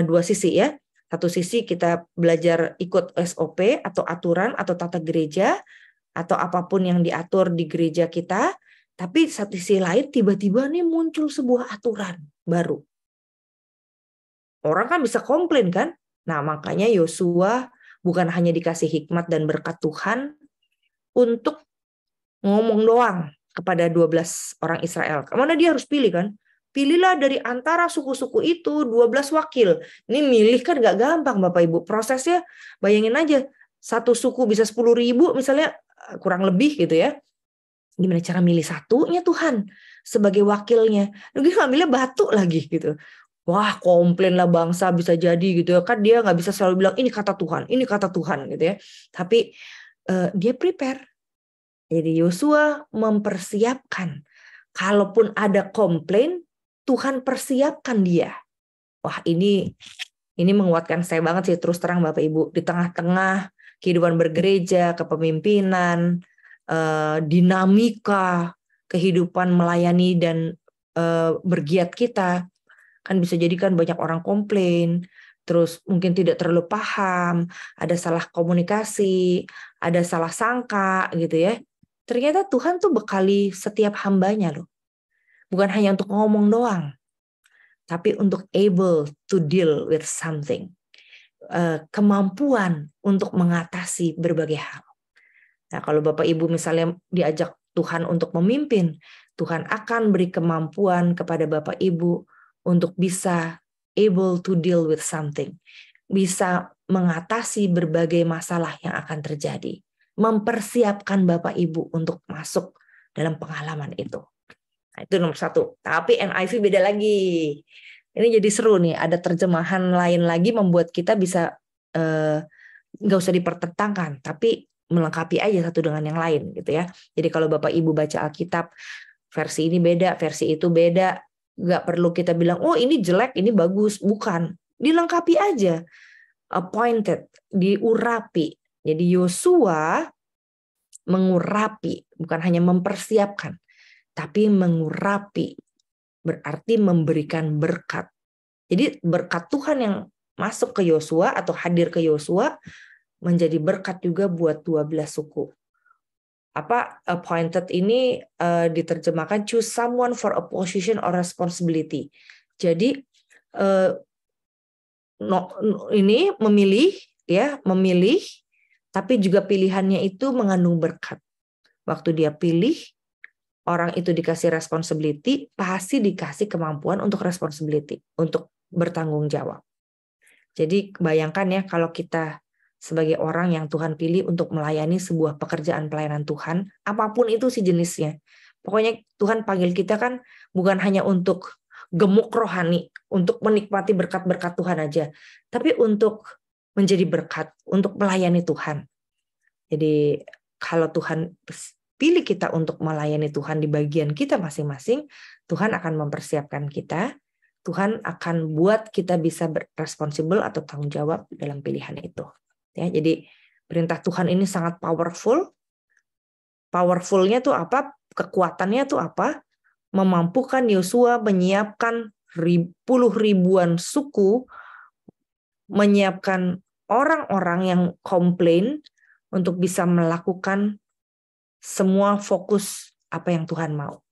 dua sisi ya. Satu sisi kita belajar ikut SOP atau aturan atau tata gereja atau apapun yang diatur di gereja kita. Tapi satu sisi lain tiba-tiba nih muncul sebuah aturan baru. Orang kan bisa komplain kan. Nah makanya Yosua bukan hanya dikasih hikmat dan berkat Tuhan untuk ngomong doang kepada 12 orang Israel. Kemana dia harus pilih kan? Pilihlah dari antara suku-suku itu 12 wakil. Ini milih kan gak gampang Bapak Ibu. Prosesnya bayangin aja. Satu suku bisa 10.000 misalnya kurang lebih gitu ya. Gimana cara milih satunya Tuhan sebagai wakilnya? Dia ngambilnya batu lagi gitu. Wah komplain lah bangsa bisa jadi gitu ya. Kan dia gak bisa selalu bilang ini kata Tuhan gitu ya. Tapi dia prepare. Jadi Yosua mempersiapkan, kalaupun ada komplain, Tuhan persiapkan dia. Wah, ini menguatkan saya banget sih, terus terang Bapak Ibu. Di tengah-tengah kehidupan bergereja, kepemimpinan, dinamika kehidupan melayani dan bergiat kita, kan bisa jadi kan banyak orang komplain, terus mungkin tidak terlalu paham, ada salah komunikasi, ada salah sangka gitu ya. Ternyata Tuhan tuh bekali setiap hambanya loh. Bukan hanya untuk ngomong doang, tapi untuk able to deal with something. Kemampuan untuk mengatasi berbagai hal. Nah, kalau Bapak Ibu misalnya diajak Tuhan untuk memimpin, Tuhan akan beri kemampuan kepada Bapak Ibu untuk bisa able to deal with something. Bisa mengatasi berbagai masalah yang akan terjadi. Mempersiapkan Bapak Ibu untuk masuk dalam pengalaman itu. Nah, itu nomor 1. Tapi NIV beda lagi. Ini jadi seru nih, ada terjemahan lain lagi membuat kita bisa nggak usah dipertentangkan, tapi melengkapi aja satu dengan yang lain gitu ya. Jadi kalau Bapak Ibu baca Alkitab, versi ini beda, versi itu beda, nggak perlu kita bilang, oh ini jelek, ini bagus. Bukan, dilengkapi aja. Appointed, diurapi. Jadi Yosua mengurapi, bukan hanya mempersiapkan, tapi mengurapi. Berarti memberikan berkat. Jadi berkat Tuhan yang masuk ke Yosua atau hadir ke Yosua menjadi berkat juga buat 12 suku. Apa appointed ini diterjemahkan choose someone for a position or responsibility. Jadi ini memilih ya, memilih, tapi juga pilihannya itu mengandung berkat. Waktu dia pilih, orang itu dikasih responsibility, pasti dikasih kemampuan untuk responsibility, untuk bertanggung jawab. Jadi bayangkan ya kalau kita sebagai orang yang Tuhan pilih untuk melayani sebuah pekerjaan pelayanan Tuhan, apapun itu sih jenisnya. Pokoknya Tuhan panggil kita kan bukan hanya untuk gemuk rohani, untuk menikmati berkat-berkat Tuhan aja, tapi untuk menjadi berkat, untuk melayani Tuhan. Jadi kalau Tuhan pilih kita untuk melayani Tuhan di bagian kita masing-masing, Tuhan akan mempersiapkan kita, Tuhan akan buat kita bisa responsibel atau tanggung jawab dalam pilihan itu. Ya, jadi perintah Tuhan ini sangat powerful. Powerfulnya tuh apa? Kekuatannya tuh apa? Memampukan Yosua menyiapkan puluh ribuan suku, menyiapkan orang-orang yang komplain untuk bisa melakukan semua fokus apa yang Tuhan mau.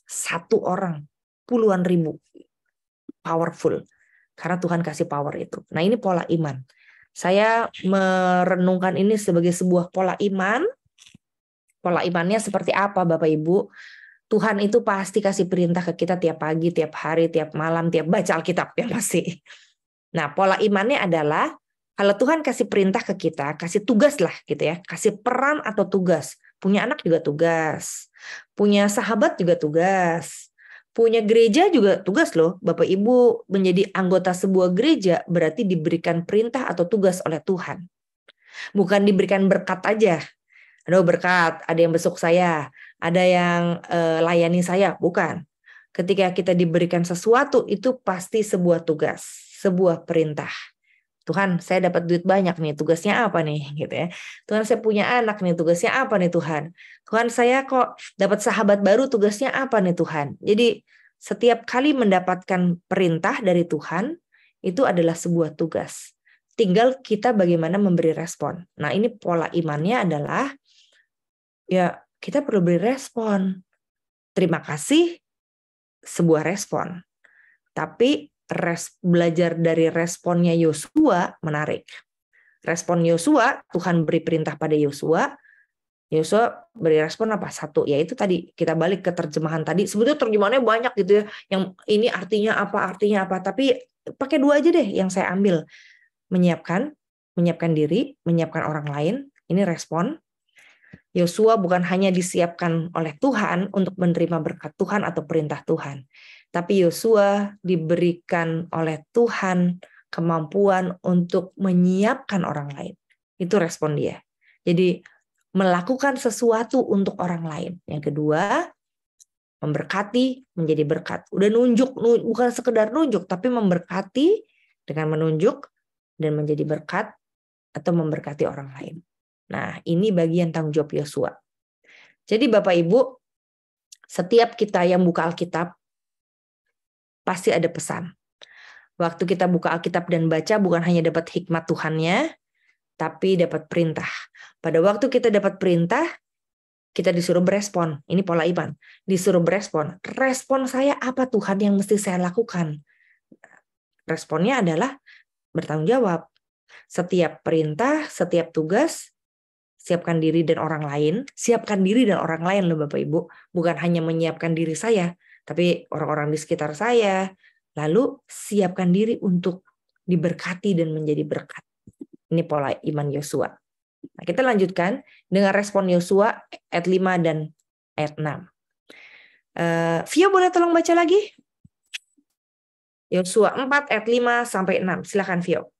Satu orang, puluhan ribu. Powerful. Karena Tuhan kasih power itu. Nah, ini pola iman. Saya merenungkan ini sebagai sebuah pola iman. Pola imannya seperti apa Bapak Ibu? Tuhan itu pasti kasih perintah ke kita tiap pagi, tiap hari, tiap malam, tiap baca Alkitab ya pasti. Nah, pola imannya adalah kalau Tuhan kasih perintah ke kita, kasih tugas lah gitu ya, kasih peran atau tugas. Punya anak juga tugas, punya sahabat juga tugas, punya gereja juga tugas loh. Bapak Ibu menjadi anggota sebuah gereja berarti diberikan perintah atau tugas oleh Tuhan. Bukan diberikan berkat aja. Ada berkat, ada yang besuk saya, ada yang layani saya, bukan. Ketika kita diberikan sesuatu itu pasti sebuah tugas, sebuah perintah. Tuhan, saya dapat duit banyak nih, tugasnya apa nih gitu ya. Tuhan, saya punya anak nih, tugasnya apa nih Tuhan? Tuhan, saya kok dapat sahabat baru, tugasnya apa nih Tuhan? Jadi setiap kali mendapatkan perintah dari Tuhan itu adalah sebuah tugas. Tinggal kita bagaimana memberi respon. Nah, ini pola imannya adalah ya kita perlu beri respon. Terima kasih, sebuah respon. Tapi belajar dari responnya Yosua menarik. Respon Yosua, Tuhan beri perintah pada Yosua, Yosua beri respon apa? Satu, yaitu tadi kita balik ke terjemahan tadi. Sebetulnya terjemahannya banyak gitu ya. Yang ini artinya apa, tapi pakai 2 aja deh yang saya ambil. Menyiapkan diri, menyiapkan orang lain, ini respon. Yosua bukan hanya disiapkan oleh Tuhan untuk menerima berkat Tuhan atau perintah Tuhan, tapi Yosua diberikan oleh Tuhan kemampuan untuk menyiapkan orang lain. Itu respon dia. Jadi melakukan sesuatu untuk orang lain. Yang kedua, Memberkati menjadi berkat. Udah nunjuk, bukan sekedar nunjuk, tapi memberkati dengan menunjuk dan menjadi berkat atau memberkati orang lain. Nah, ini bagian tanggung jawab Yosua. Jadi Bapak Ibu, setiap kita yang buka Alkitab, pasti ada pesan. Waktu kita buka Alkitab dan baca, bukan hanya dapat hikmat Tuhannya, tapi dapat perintah. Pada waktu kita dapat perintah, kita disuruh berespon. Ini pola iman. Disuruh berespon. Respon saya apa Tuhan yang mesti saya lakukan? Responnya adalah bertanggung jawab. Setiap perintah, setiap tugas, siapkan diri dan orang lain. Siapkan diri dan orang lain loh Bapak Ibu. Bukan hanya menyiapkan diri saya, tapi orang-orang di sekitar saya. Lalu siapkan diri untuk diberkati dan menjadi berkat. Ini pola iman Yosua. Nah, kita lanjutkan dengan respon Yosua ayat 5 dan ayat 6. Vio boleh tolong baca lagi? Yosua 4 ayat 5 sampai 6. Silakan Vio.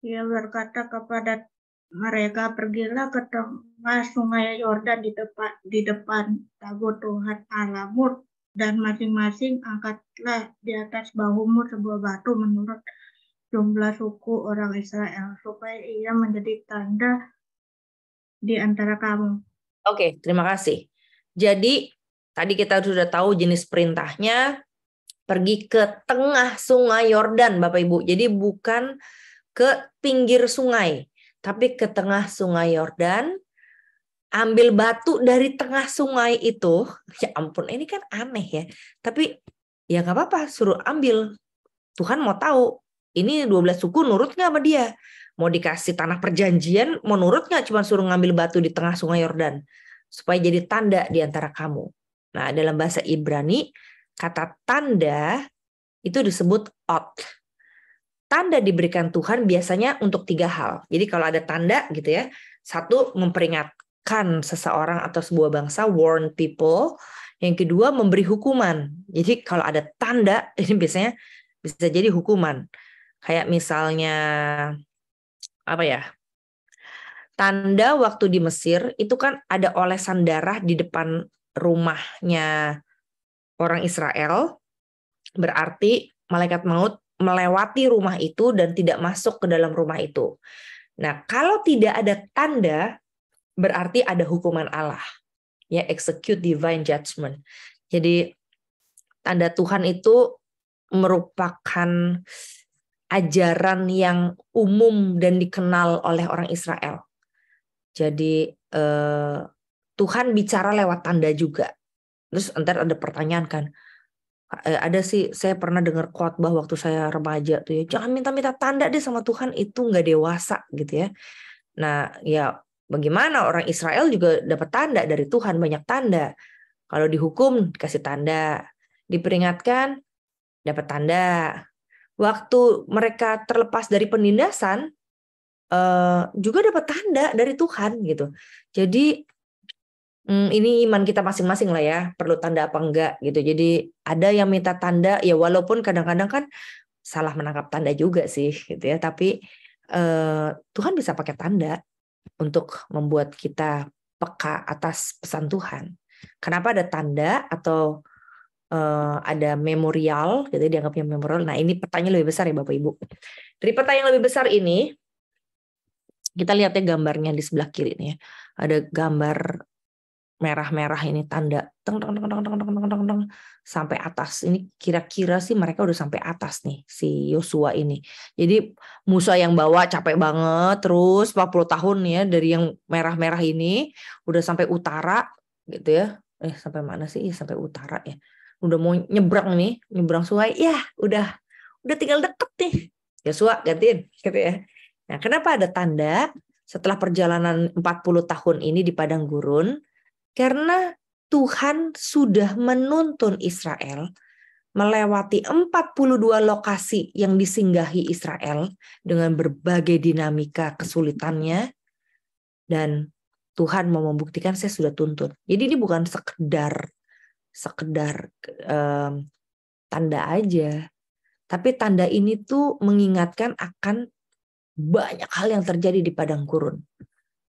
Ia berkata kepada mereka, pergilah ke tengah sungai Yordan di depan tabut Tuhan Allahmu, dan masing-masing angkatlah di atas bahumu sebuah batu menurut jumlah suku orang Israel, supaya ia menjadi tanda di antara kamu. Oke, terima kasih. Jadi, tadi kita sudah tahu jenis perintahnya, pergi ke tengah sungai Yordan, Bapak Ibu. Jadi bukan ke pinggir sungai, tapi ke tengah sungai Yordan, ambil batu dari tengah sungai itu. Ya ampun, ini kan aneh ya. Tapi ya nggak apa-apa, suruh ambil. Tuhan mau tahu, ini 12 suku nurut nggak sama dia? Mau dikasih tanah perjanjian, mau nurut nggak cuma suruh ngambil batu di tengah sungai Yordan? Supaya jadi tanda di antara kamu. Nah, dalam bahasa Ibrani, kata tanda itu disebut ot. Tanda diberikan Tuhan biasanya untuk 3 hal. Jadi kalau ada tanda gitu ya, 1 memperingatkan seseorang atau sebuah bangsa, warn people. Yang kedua memberi hukuman. Jadi kalau ada tanda, ini biasanya bisa jadi hukuman. Kayak misalnya apa ya? Tanda waktu di Mesir itu kan ada olesan darah di depan rumahnya orang Israel. Berarti malaikat maut melewati rumah itu dan tidak masuk ke dalam rumah itu. Nah, kalau tidak ada tanda, berarti ada hukuman Allah. Ya, execute divine judgment. Jadi, tanda Tuhan itu merupakan ajaran yang umum dan dikenal oleh orang Israel. Jadi, Tuhan bicara lewat tanda juga. Terus ntar ada pertanyaan kan, ada sih saya pernah dengar khotbah waktu saya remaja tuh ya, jangan minta-minta tanda deh sama Tuhan, itu nggak dewasa gitu ya. Nah ya bagaimana, orang Israel juga dapat tanda dari Tuhan, banyak tanda. Kalau dihukum kasih tanda, diperingatkan dapat tanda. Waktu mereka terlepas dari penindasan juga dapat tanda dari Tuhan gitu. Jadi ini iman kita masing-masing lah ya, perlu tanda apa enggak gitu. Jadi ada yang minta tanda ya, walaupun kadang-kadang kan salah menangkap tanda juga sih gitu ya, tapi Tuhan bisa pakai tanda untuk membuat kita peka atas pesan Tuhan. Kenapa ada tanda atau ada memorial gitu, dianggapnya memorial. Nah, ini pertanyaan lebih besar ya Bapak Ibu. Dari pertanyaan lebih besar ini kita lihat ya gambarnya di sebelah kiri nih ya. Ada gambar merah-merah ini tanda sampai atas. Ini kira-kira sih mereka udah sampai atas nih si Yosua ini. Jadi Musa yang bawa capek banget, terus 40 tahun ya dari yang merah-merah ini udah sampai utara gitu ya. Sampai mana sih? Sampai utara ya. Udah mau nyebrang nih, nyebrang sungai. Ya, udah tinggal deket nih. Yosua gantiin gitu ya. Nah, kenapa ada tanda setelah perjalanan 40 tahun ini di padang gurun? Karena Tuhan sudah menuntun Israel melewati 42 lokasi yang disinggahi Israel dengan berbagai dinamika kesulitannya, dan Tuhan mau membuktikan saya sudah tuntun. Jadi ini bukan sekedar tanda aja, tapi tanda ini tuh mengingatkan akan banyak hal yang terjadi di padang gurun.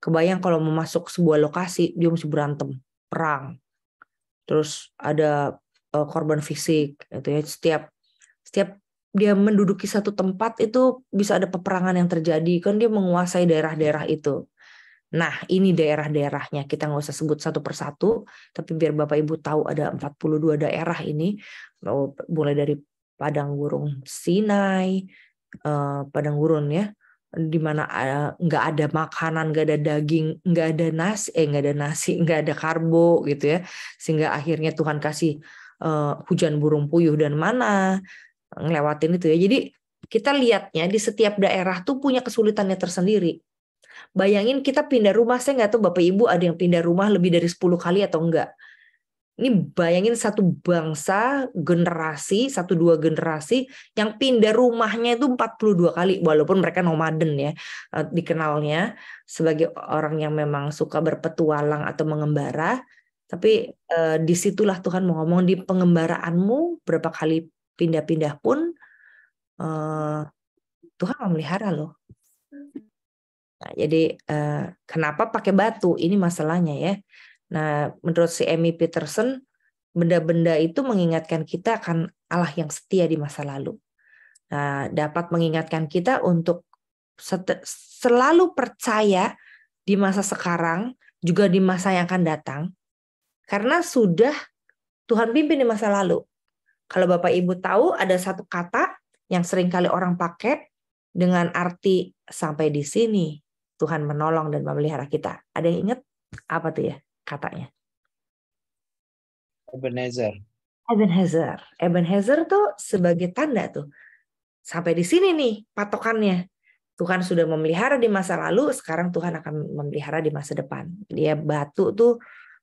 Kebayang kalau mau masuk sebuah lokasi, dia mesti berantem, perang. terus ada korban fisik gitu ya. Setiap dia menduduki satu tempat itu bisa ada peperangan yang terjadi, kan dia menguasai daerah-daerah itu. Nah, ini daerah-daerahnya, kita nggak usah sebut satu persatu, tapi biar Bapak Ibu tahu ada 42 daerah ini, mulai dari padang gurun Sinai, padang gurun ya, di mana nggak ada makanan, nggak ada daging, nggak ada nasi, nggak ada karbo gitu ya, sehingga akhirnya Tuhan kasih hujan burung puyuh dan mana ngelewatin itu ya. Jadi kita lihatnya di setiap daerah tuh punya kesulitannya tersendiri. Bayangin kita pindah rumah, saya nggak tahu Bapak Ibu ada yang pindah rumah lebih dari 10 kali atau enggak. Ini bayangin satu bangsa, generasi, 1-2 generasi yang pindah rumahnya itu 42 kali. Walaupun mereka nomaden ya, dikenalnya sebagai orang yang memang suka berpetualang atau mengembara. Tapi disitulah Tuhan mau ngomong, di pengembaraanmu berapa kali pindah-pindah pun Tuhan memelihara loh. Nah, jadi kenapa pakai batu? Ini masalahnya ya. Nah, menurut si Amy Peterson, benda-benda itu mengingatkan kita akan Allah yang setia di masa lalu. Nah, dapat mengingatkan kita untuk selalu percaya di masa sekarang, juga di masa yang akan datang, karena sudah Tuhan pimpin di masa lalu. Kalau Bapak Ibu tahu, ada satu kata yang seringkali orang pakai dengan arti sampai di sini Tuhan menolong dan memelihara kita. Ada yang ingat apa tuh ya katanya? Ebenezer. Ebenezer tuh sebagai tanda tuh. Sampai di sini nih patokannya. Tuhan sudah memelihara di masa lalu, sekarang Tuhan akan memelihara di masa depan. Dia batu tuh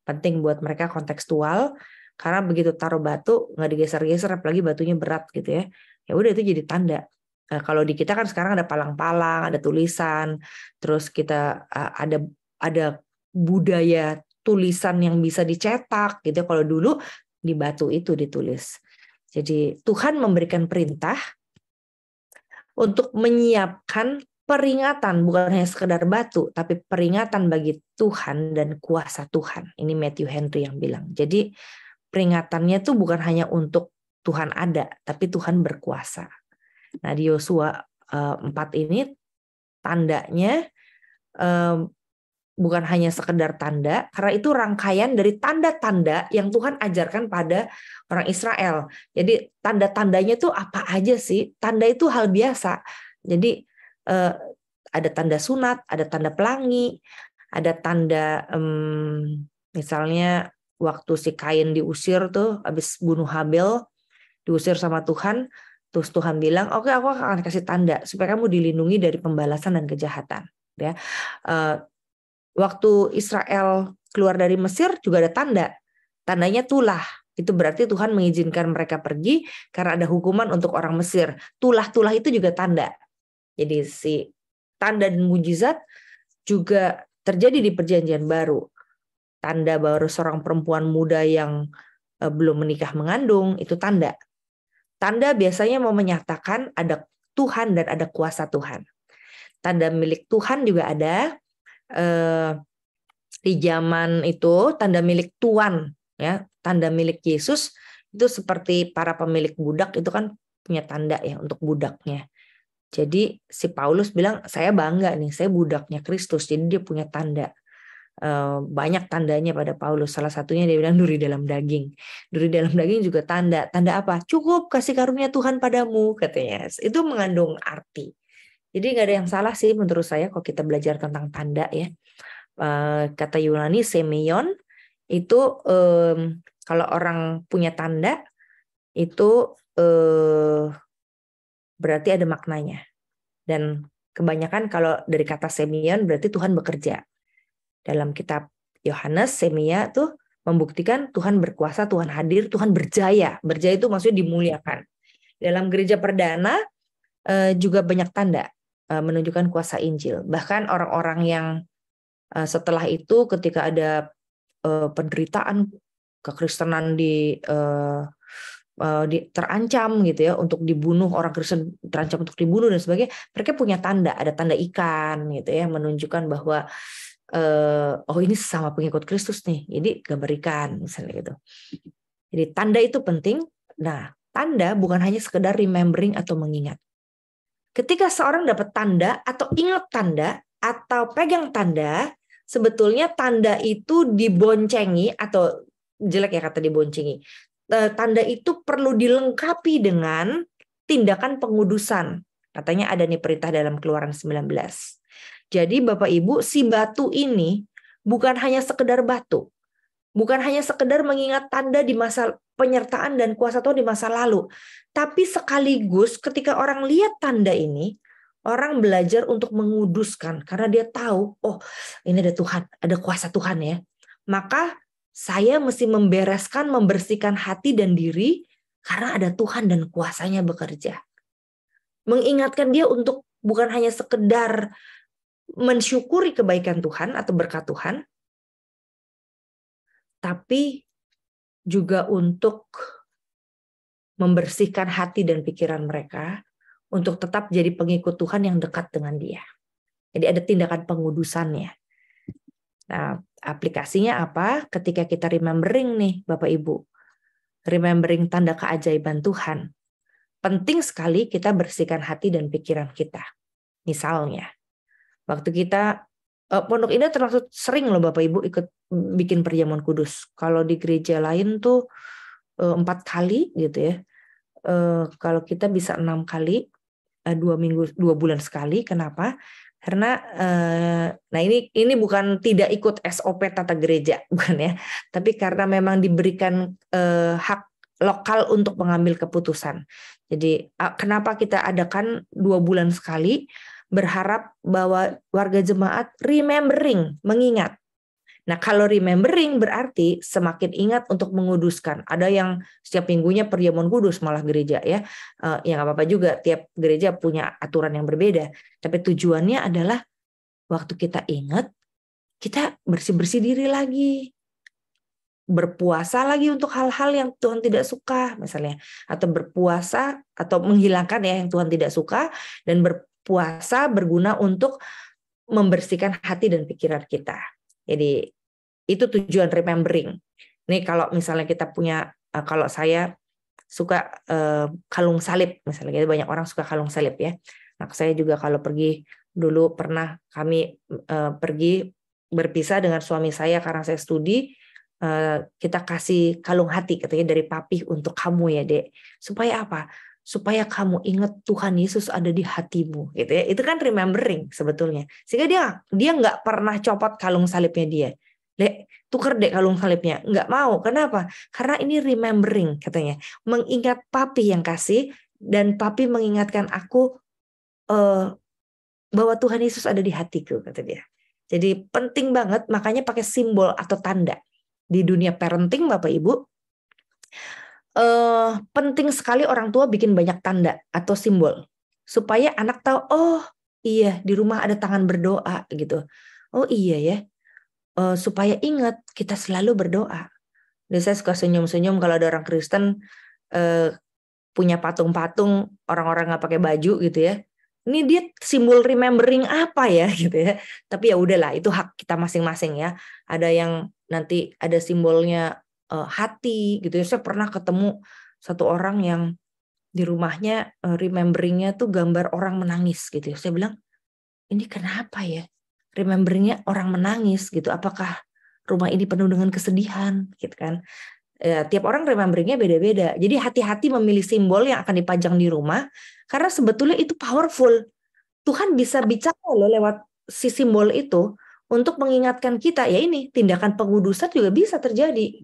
penting buat mereka kontekstual, karena begitu taruh batu nggak digeser-geser, apalagi batunya berat gitu ya. Ya udah itu jadi tanda. Kalau di kita kan sekarang ada palang-palang, ada tulisan, terus kita ada budaya tulisan yang bisa dicetak gitu. Kalau dulu di batu itu ditulis. Jadi Tuhan memberikan perintah untuk menyiapkan peringatan, bukan hanya sekedar batu, tapi peringatan bagi Tuhan dan kuasa Tuhan. Ini Matthew Henry yang bilang. Jadi peringatannya tuh bukan hanya untuk Tuhan ada, tapi Tuhan berkuasa. Nah, di Yosua 4 ini tandanya bukan hanya sekedar tanda, karena itu rangkaian dari tanda-tanda yang Tuhan ajarkan pada orang Israel. Jadi tanda-tandanya tuh apa aja sih? Tanda itu hal biasa. Jadi ada tanda sunat, ada tanda pelangi, ada tanda misalnya waktu si Kain diusir tuh, habis bunuh Habel, diusir sama Tuhan. Terus Tuhan bilang, oke, aku akan kasih tanda supaya kamu dilindungi dari pembalasan dan kejahatan. Ya, waktu Israel keluar dari Mesir juga ada tanda. Tandanya tulah. Itu berarti Tuhan mengizinkan mereka pergi karena ada hukuman untuk orang Mesir. Tulah-tulah itu juga tanda. Jadi si tanda dan mujizat juga terjadi di Perjanjian Baru. Tanda baru seorang perempuan muda yang belum menikah mengandung, itu tanda. Tanda biasanya mau menyatakan ada Tuhan dan ada kuasa Tuhan. Tanda milik Tuhan juga ada. Di zaman itu tanda milik Tuhan, ya, tanda milik Yesus itu seperti para pemilik budak itu kan punya tanda ya untuk budaknya. Jadi si Paulus bilang, saya bangga nih, saya budaknya Kristus, jadi dia punya tanda. Banyak tandanya pada Paulus. Salah satunya dia bilang duri dalam daging. Duri dalam daging juga tanda. Tanda apa? Cukup kasih karunia Tuhan padamu, katanya. Itu mengandung arti. Jadi nggak ada yang salah sih menurut saya kalau kita belajar tentang tanda ya. Kata Yunani semeion itu kalau orang punya tanda itu berarti ada maknanya. Dan kebanyakan kalau dari kata semeion berarti Tuhan bekerja. Dalam kitab Yohanes, semia tuh membuktikan Tuhan berkuasa, Tuhan hadir, Tuhan berjaya. Berjaya itu maksudnya dimuliakan. Dalam gereja perdana juga banyak tanda menunjukkan kuasa Injil. Bahkan orang-orang yang setelah itu ketika ada penderitaan kekristenan terancam gitu ya untuk dibunuh, orang Kristen terancam untuk dibunuh dan sebagainya, mereka punya tanda, ada tanda ikan gitu ya menunjukkan bahwa oh ini sama pengikut Kristus nih, jadi gambar ikan misalnya gitu. Jadi tanda itu penting. Nah, tanda bukan hanya sekedar remembering atau mengingat. Ketika seorang dapat tanda atau ingat tanda atau pegang tanda, sebetulnya tanda itu diboncengi, atau jelek ya kata diboncengi. Tanda itu perlu dilengkapi dengan tindakan pengudusan. Katanya ada nih perintah dalam Keluaran 19. Jadi Bapak Ibu, si batu ini bukan hanya sekedar batu. Bukan hanya sekedar mengingat tanda di masa penyertaan dan kuasa Tuhan di masa lalu. Tapi sekaligus ketika orang lihat tanda ini, orang belajar untuk menguduskan. Karena dia tahu, oh ini ada Tuhan, ada kuasa Tuhan ya. Maka saya mesti membereskan, membersihkan hati dan diri karena ada Tuhan dan kuasanya bekerja. Mengingatkan dia untuk bukan hanya sekedar mensyukuri kebaikan Tuhan atau berkat Tuhan, tapi juga untuk membersihkan hati dan pikiran mereka untuk tetap jadi pengikut Tuhan yang dekat dengan Dia. Jadi ada tindakan pengudusannya. Nah, aplikasinya apa? Ketika kita remembering nih, Bapak Ibu, remembering tanda keajaiban Tuhan, penting sekali kita bersihkan hati dan pikiran kita. Misalnya, waktu kita Pondok Indah termasuk sering loh Bapak Ibu ikut bikin perjamuan kudus. Kalau di gereja lain tuh 4 kali gitu ya. Kalau kita bisa 6 kali, 2 bulan sekali. Kenapa? Karena nah ini bukan tidak ikut SOP tata gereja, bukan ya. Tapi karena memang diberikan hak lokal untuk mengambil keputusan. Jadi kenapa kita adakan 2 bulan sekali? Berharap bahwa warga jemaat remembering, mengingat. Nah, kalau remembering berarti semakin ingat untuk menguduskan. Ada yang setiap minggunya perjamuan kudus malah gereja ya. Ya nggak apa-apa juga, tiap gereja punya aturan yang berbeda. Tapi tujuannya adalah waktu kita ingat, kita bersih-bersih diri lagi. Berpuasa lagi untuk hal-hal yang Tuhan tidak suka misalnya. Atau berpuasa atau menghilangkan ya yang Tuhan tidak suka. Dan berpuasa berguna untuk membersihkan hati dan pikiran kita. Jadi itu tujuan remembering. Nih kalau misalnya kita punya, kalau saya suka kalung salib misalnya, gitu, banyak orang suka kalung salib ya. Nah saya juga kalau pergi, dulu pernah kami pergi berpisah dengan suami saya karena saya studi, kita kasih kalung hati katanya dari papi untuk kamu ya dek. Supaya apa? Supaya kamu ingat Tuhan Yesus ada di hatimu gitu ya. Itu kan remembering sebetulnya. Sehingga dia nggak pernah copot kalung salibnya dia. Dek, tuker dek kalung salibnya. Nggak mau. Kenapa? Karena ini remembering katanya. Mengingat papi yang kasih, dan papi mengingatkan aku bahwa Tuhan Yesus ada di hatiku, kata dia. Jadi penting banget, makanya pakai simbol atau tanda. Di dunia parenting Bapak Ibu, penting sekali orang tua bikin banyak tanda atau simbol supaya anak tahu, oh iya di rumah ada tangan berdoa gitu. Oh iya ya, supaya ingat kita selalu berdoa. Dan saya suka senyum-senyum kalau ada orang Kristen punya patung-patung orang-orang nggak pakai baju gitu ya. Ini dia simbol remembering apa ya gitu ya. Tapi ya udahlah, itu hak kita masing-masing ya. Ada yang nanti ada simbolnya hati gitu ya. Saya pernah ketemu satu orang yang di rumahnya rememberingnya tuh gambar orang menangis gitu ya. Saya bilang, ini kenapa ya rememberingnya orang menangis gitu? Apakah rumah ini penuh dengan kesedihan gitu kan? Tiap orang rememberingnya beda-beda. Jadi hati-hati memilih simbol yang akan dipajang di rumah, karena sebetulnya itu powerful. Tuhan bisa bicara loh lewat si simbol itu untuk mengingatkan kita, ya ini tindakan pengudusan juga bisa terjadi.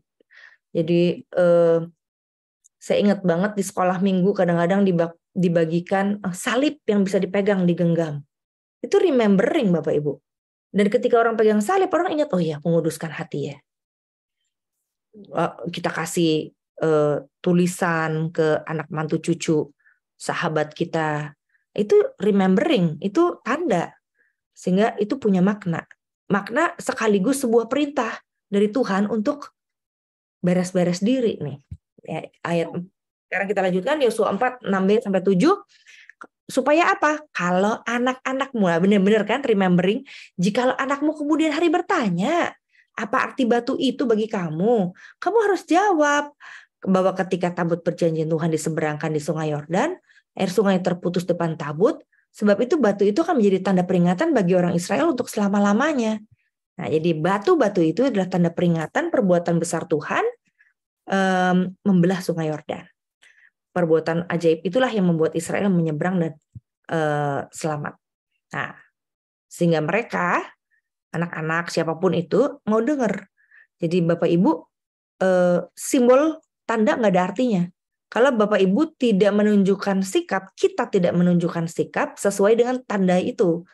Jadi saya ingat banget di sekolah minggu kadang-kadang dibagikan salib yang bisa dipegang, digenggam. Itu remembering Bapak Ibu. Dan ketika orang pegang salib, orang ingat, oh ya menguduskan hati ya. Kita kasih tulisan ke anak mantu cucu sahabat kita, itu remembering, itu tanda, sehingga itu punya makna sekaligus sebuah perintah dari Tuhan untuk beres-beres diri nih ya, ayat. Sekarang kita lanjutkan Yosua 4 6b sampai 7. supaya apa? Kalau anak-anakmu, benar-benar kan remembering, jikalau anakmu kemudian hari bertanya, apa arti batu itu bagi kamu? Kamu harus jawab bahwa ketika tabut perjanjian Tuhan diseberangkan di sungai Yordan, air sungai terputus depan tabut, sebab itu batu itu akan menjadi tanda peringatan bagi orang Israel untuk selama-lamanya. Nah, jadi batu-batu itu adalah tanda peringatan perbuatan besar Tuhan membelah sungai Yordan. Perbuatan ajaib itulah yang membuat Israel menyeberang dan selamat. Nah, sehingga mereka, anak-anak siapapun itu mau dengar. Jadi Bapak Ibu, simbol tanda nggak ada artinya. Kalau Bapak Ibu tidak menunjukkan sikap, kita tidak menunjukkan sikap sesuai dengan tanda itu.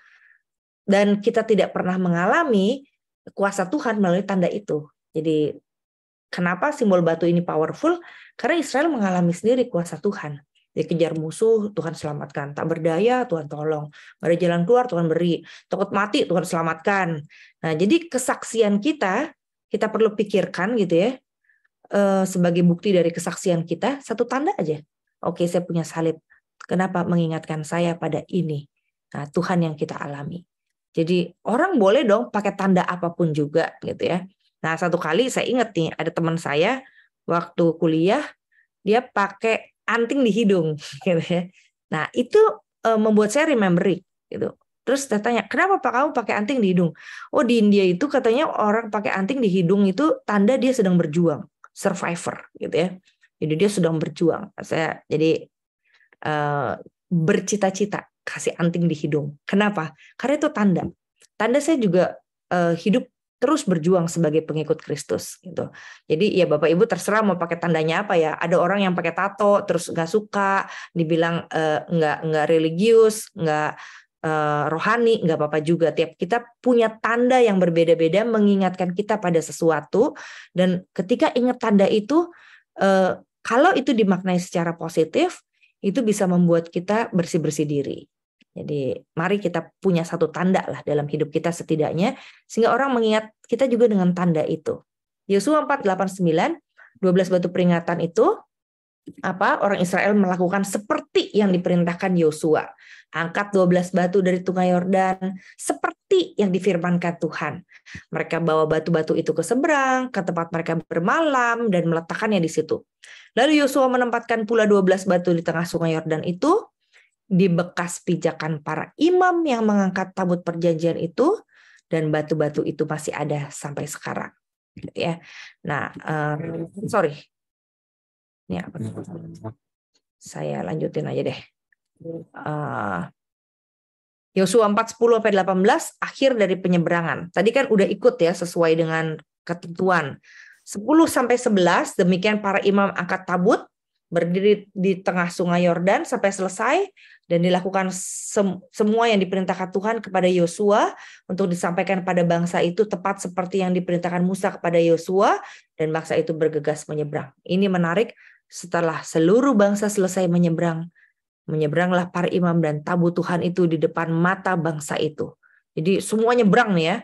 Dan kita tidak pernah mengalami kuasa Tuhan melalui tanda itu. Jadi kenapa simbol batu ini powerful? Karena Israel mengalami sendiri kuasa Tuhan. Dikejar musuh, Tuhan selamatkan. Tak berdaya, Tuhan tolong. Gak ada jalan keluar, Tuhan beri. Takut mati, Tuhan selamatkan. Nah, jadi kesaksian kita perlu pikirkan gitu ya. Sebagai bukti dari kesaksian kita, satu tanda aja. Oke, saya punya salib. Kenapa? Mengingatkan saya pada ini. Nah, Tuhan yang kita alami. Jadi orang boleh dong pakai tanda apapun juga gitu ya. Nah, satu kali saya ingat nih, ada teman saya waktu kuliah, dia pakai anting di hidung gitu ya. Nah, itu membuat saya remembering gitu. Terus saya tanya, kenapa Pak kamu pakai anting di hidung? Oh, di India itu katanya orang pakai anting di hidung itu tanda dia sedang berjuang, survivor gitu ya. Jadi dia sedang berjuang. Saya jadi bercita-cita kasih anting di hidung. Kenapa? Karena itu tanda. Tanda saya juga hidup terus berjuang sebagai pengikut Kristus gitu. Jadi ya Bapak Ibu terserah mau pakai tandanya apa ya. Ada orang yang pakai tato terus nggak suka, dibilang nggak religius, nggak rohani, nggak apa-apa juga. Tiap kita punya tanda yang berbeda-beda mengingatkan kita pada sesuatu, dan ketika ingat tanda itu, kalau itu dimaknai secara positif, itu bisa membuat kita bersih-bersih diri. Jadi mari kita punya satu tanda lah dalam hidup kita setidaknya, sehingga orang mengingat kita juga dengan tanda itu. Yosua 4:8-9, 12 batu peringatan itu, orang Israel melakukan seperti yang diperintahkan Yosua. Angkat 12 batu dari sungai Yordan seperti yang difirmankan Tuhan. Mereka bawa batu-batu itu ke seberang, ke tempat mereka bermalam dan meletakkannya di situ. Lalu Yosua menempatkan pula 12 batu di tengah sungai Yordan itu, di bekas pijakan para imam yang mengangkat tabut perjanjian itu, dan batu-batu itu masih ada sampai sekarang. Ya. Nah, sorry. Ini apa? Saya lanjutin aja deh. Yosua 4:10-18 akhir dari penyeberangan. Tadi kan udah ikut ya sesuai dengan ketentuan. 10-11 demikian para imam angkat tabut berdiri di tengah sungai Yordan sampai selesai, dan dilakukan semua yang diperintahkan Tuhan kepada Yosua untuk disampaikan pada bangsa itu, tepat seperti yang diperintahkan Musa kepada Yosua, dan bangsa itu bergegas menyeberang. Ini menarik, setelah seluruh bangsa selesai menyeberanglah para imam dan tabut Tuhan itu di depan mata bangsa itu. Jadi semua nyebrang nih ya.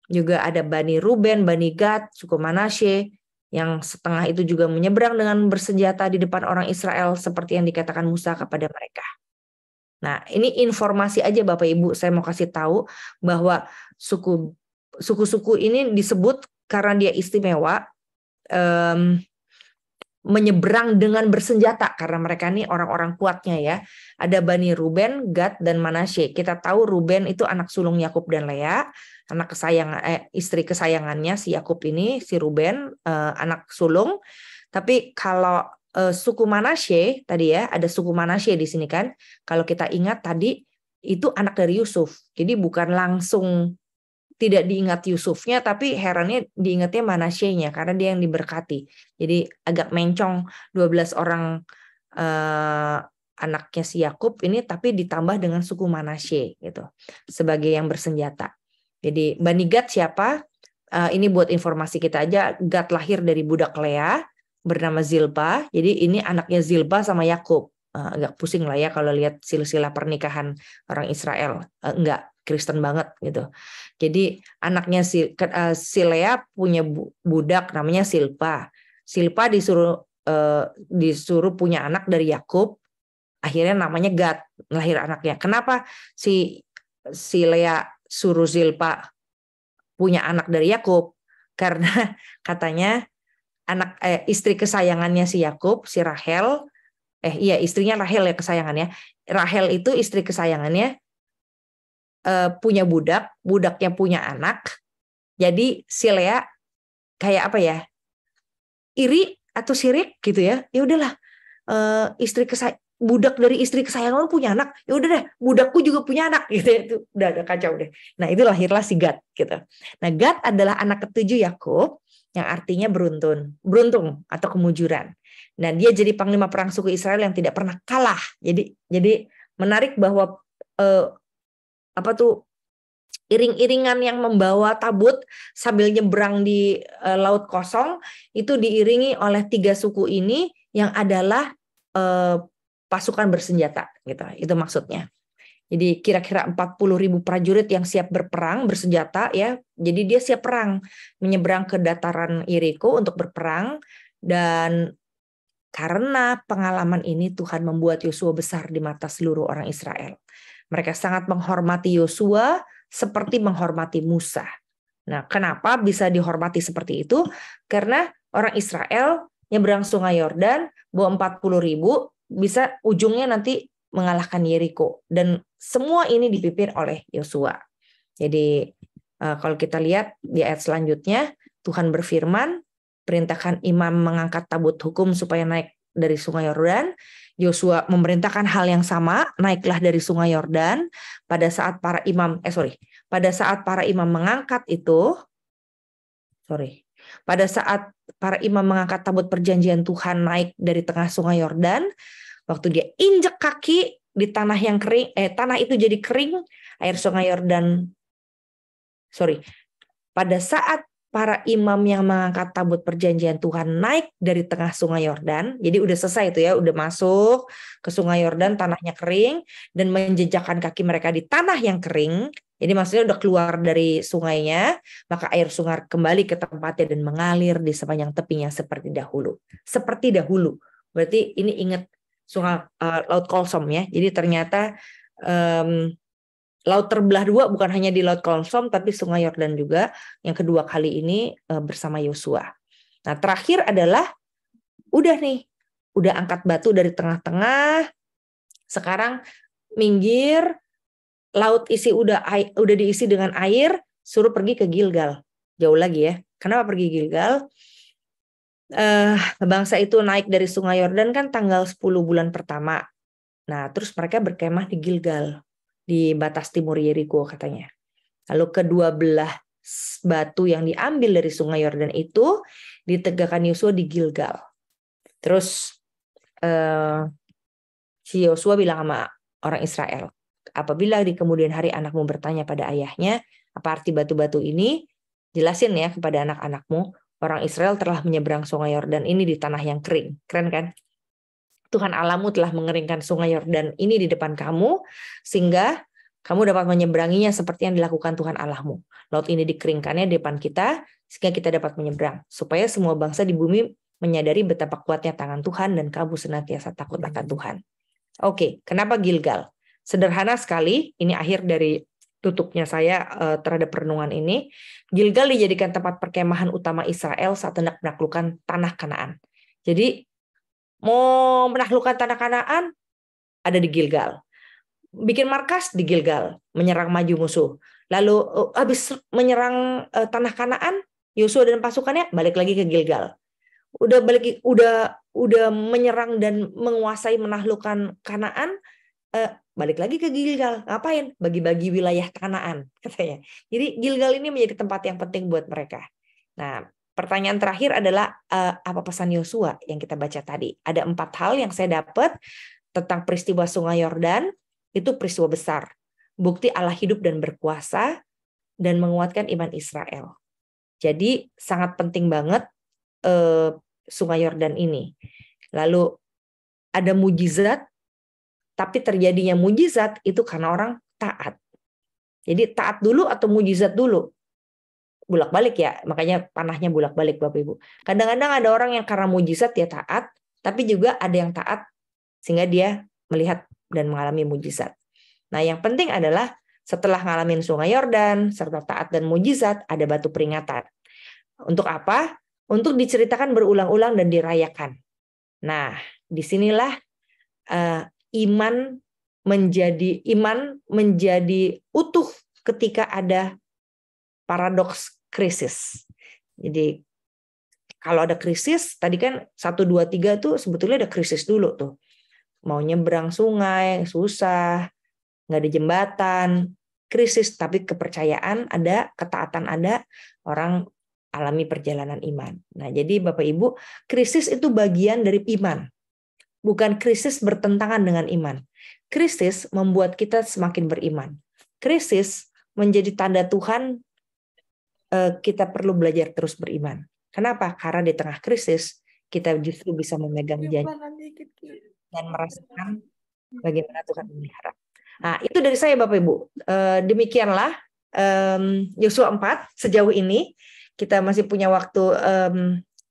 Juga ada Bani Ruben, Bani Gad, suku Manasye, yang setengah itu juga menyeberang dengan bersenjata di depan orang Israel seperti yang dikatakan Musa kepada mereka. Nah, ini informasi aja Bapak Ibu, saya mau kasih tahu bahwa suku-suku ini disebut karena dia istimewa, menyeberang dengan bersenjata karena mereka ini orang-orang kuatnya ya. Ada Bani Ruben, Gad, dan Manasye. Kita tahu Ruben itu anak sulung Yakub dan Lea, anak istri kesayangannya si Yakub ini, si Ruben, anak sulung. Tapi kalau suku Manasye tadi ya, ada suku Manasye di sini kan. Kalau kita ingat tadi itu anak dari Yusuf. Jadi bukan langsung tidak diingat Yusufnya, tapi herannya diingatnya Manasye-nya karena dia yang diberkati. Jadi agak mencong 12 orang anaknya si Yakub ini, tapi ditambah dengan suku Manasye gitu sebagai yang bersenjata. Jadi Bani Gad siapa? Ini buat informasi kita aja. Gad lahir dari budak Lea bernama Zilpa. Jadi ini anaknya Zilpa sama Yakub. Agak pusing lah ya kalau lihat silsilah pernikahan orang Israel. Enggak Kristen banget gitu. Jadi anaknya si Lea punya budak namanya Silpa. Silpa disuruh punya anak dari Yakub. akhirnya namanya Gad, lahir anaknya. Kenapa si Lea suruh Zilpa punya anak dari Yakub? Karena katanya istri kesayangannya si Yakub, si Rahel, istrinya Rahel ya kesayangannya. Rahel itu istri kesayangannya punya budaknya punya anak. Jadi si Lea kayak apa ya? Iri atau sirik gitu ya. Ya udahlah, budak dari istri kesayangan punya anak, ya udah deh budakku juga punya anak gitu ya. Itu udah ada kacau deh. Nah itu lahirlah si Gad gitu. Nah Gad adalah anak ketujuh Yakub yang artinya beruntung atau kemujuran. Nah dia jadi panglima perang suku Israel yang tidak pernah kalah. Jadi menarik bahwa iring-iringan yang membawa tabut sambil nyebrang di laut kosong itu diiringi oleh 3 suku ini yang adalah pasukan bersenjata gitu. Itu maksudnya. Jadi kira-kira 40.000 prajurit yang siap berperang bersenjata ya. Jadi dia siap perang menyeberang ke dataran Yeriko untuk berperang, dan karena pengalaman ini Tuhan membuat Yosua besar di mata seluruh orang Israel. Mereka sangat menghormati Yosua seperti menghormati Musa. Nah, kenapa bisa dihormati seperti itu? Karena orang Israel nyebrang Sungai Yordan bawa 40.000 bisa ujungnya nanti mengalahkan Yeriko, dan semua ini dipimpin oleh Yosua. Jadi kalau kita lihat di ayat selanjutnya, Tuhan berfirman, perintahkan imam mengangkat tabut hukum supaya naik dari Sungai Yordan. Yosua memerintahkan hal yang sama, naiklah dari Sungai Yordan. Pada saat para imam mengangkat itu, pada saat para imam mengangkat tabut perjanjian Tuhan naik dari tengah Sungai Yordan, waktu dia injek kaki di tanah yang kering, tanah itu jadi kering, air Sungai Yordan. Pada saat para imam yang mengangkat tabut perjanjian Tuhan naik dari tengah Sungai Yordan, jadi udah selesai itu ya, udah masuk ke Sungai Yordan, tanahnya kering, dan menjejakkan kaki mereka di tanah yang kering. Jadi maksudnya udah keluar dari sungainya, maka air sungai kembali ke tempatnya dan mengalir di sepanjang tepinya seperti dahulu. Seperti dahulu. Berarti ini ingat sungai Laut Kolsom ya. Jadi ternyata laut terbelah dua bukan hanya di Laut Kolsom, tapi Sungai Yordan juga yang kedua kali ini bersama Yosua. Nah terakhir adalah udah angkat batu dari tengah-tengah, sekarang minggir, laut udah diisi dengan air, suruh pergi ke Gilgal. Jauh lagi ya. Kenapa pergi Gilgal? Bangsa itu naik dari Sungai Yordan kan tanggal 10 bulan pertama. Nah, terus mereka berkemah di Gilgal, di batas timur Yeriko katanya. Lalu kedua belah batu yang diambil dari Sungai Yordan itu ditegakkan Yosua di Gilgal. Terus si Yosua bilang sama orang Israel, apabila di kemudian hari anakmu bertanya pada ayahnya, apa arti batu-batu ini? Jelasin ya kepada anak-anakmu, orang Israel telah menyeberang Sungai Yordan ini di tanah yang kering. Keren kan? Tuhan Allahmu telah mengeringkan Sungai Yordan ini di depan kamu, sehingga kamu dapat menyeberanginya seperti yang dilakukan Tuhan Allahmu. Laut ini dikeringkannya di depan kita, sehingga kita dapat menyeberang. Supaya semua bangsa di bumi menyadari betapa kuatnya tangan Tuhan dan kamu senantiasa takut akan Tuhan. Oke, kenapa Gilgal? Sederhana sekali, ini akhir dari tutupnya saya terhadap renungan ini. Gilgal dijadikan tempat perkemahan utama Israel saat hendak menaklukkan tanah Kanaan. Jadi mau menaklukkan tanah Kanaan ada di Gilgal. Bikin markas di Gilgal, menyerang maju musuh. Lalu habis menyerang tanah Kanaan, Yosua dan pasukannya balik lagi ke Gilgal. Udah menyerang dan menguasai menaklukkan Kanaan, balik lagi ke Gilgal. Ngapain? Bagi-bagi wilayah Kanaan katanya. Jadi Gilgal ini menjadi tempat yang penting buat mereka. Nah, pertanyaan terakhir adalah apa pesan Yosua yang kita baca tadi? Ada 4 hal yang saya dapat tentang peristiwa Sungai Yordan. Itu peristiwa besar. Bukti Allah hidup dan berkuasa dan menguatkan iman Israel. Jadi sangat penting banget Sungai Yordan ini. Lalu ada mujizat, tapi terjadinya mujizat itu karena orang taat. Jadi taat dulu atau mujizat dulu? Bolak-balik ya, makanya panahnya bolak-balik Bapak Ibu. Kadang-kadang ada orang yang karena mujizat dia taat, tapi juga ada yang taat sehingga dia melihat dan mengalami mujizat. Nah, yang penting adalah setelah ngalamin Sungai Yordan, serta taat dan mujizat, ada batu peringatan. Untuk apa? Untuk diceritakan berulang-ulang dan dirayakan. Nah, disinilah iman menjadi utuh ketika ada paradoks krisis. Jadi kalau ada krisis, tadi kan 1, 2, 3 tuh sebetulnya ada krisis dulu tuh. Mau nyebrang sungai, susah, nggak ada jembatan, krisis, tapi kepercayaan ada, ketaatan ada, orang alami perjalanan iman. Nah, jadi Bapak Ibu, krisis itu bagian dari iman. Bukan krisis bertentangan dengan iman. Krisis membuat kita semakin beriman. Krisis menjadi tanda Tuhan kita perlu belajar terus beriman. Kenapa? Karena di tengah krisis kita justru bisa memegang janji dan merasakan bagaimana Tuhan memelihara. Nah, itu dari saya Bapak Ibu. Demikianlah Yosua 4 sejauh ini. Kita masih punya waktu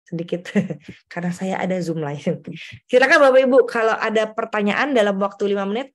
sedikit karena saya ada Zoom lain. Silakan Bapak Ibu kalau ada pertanyaan dalam waktu 5 menit.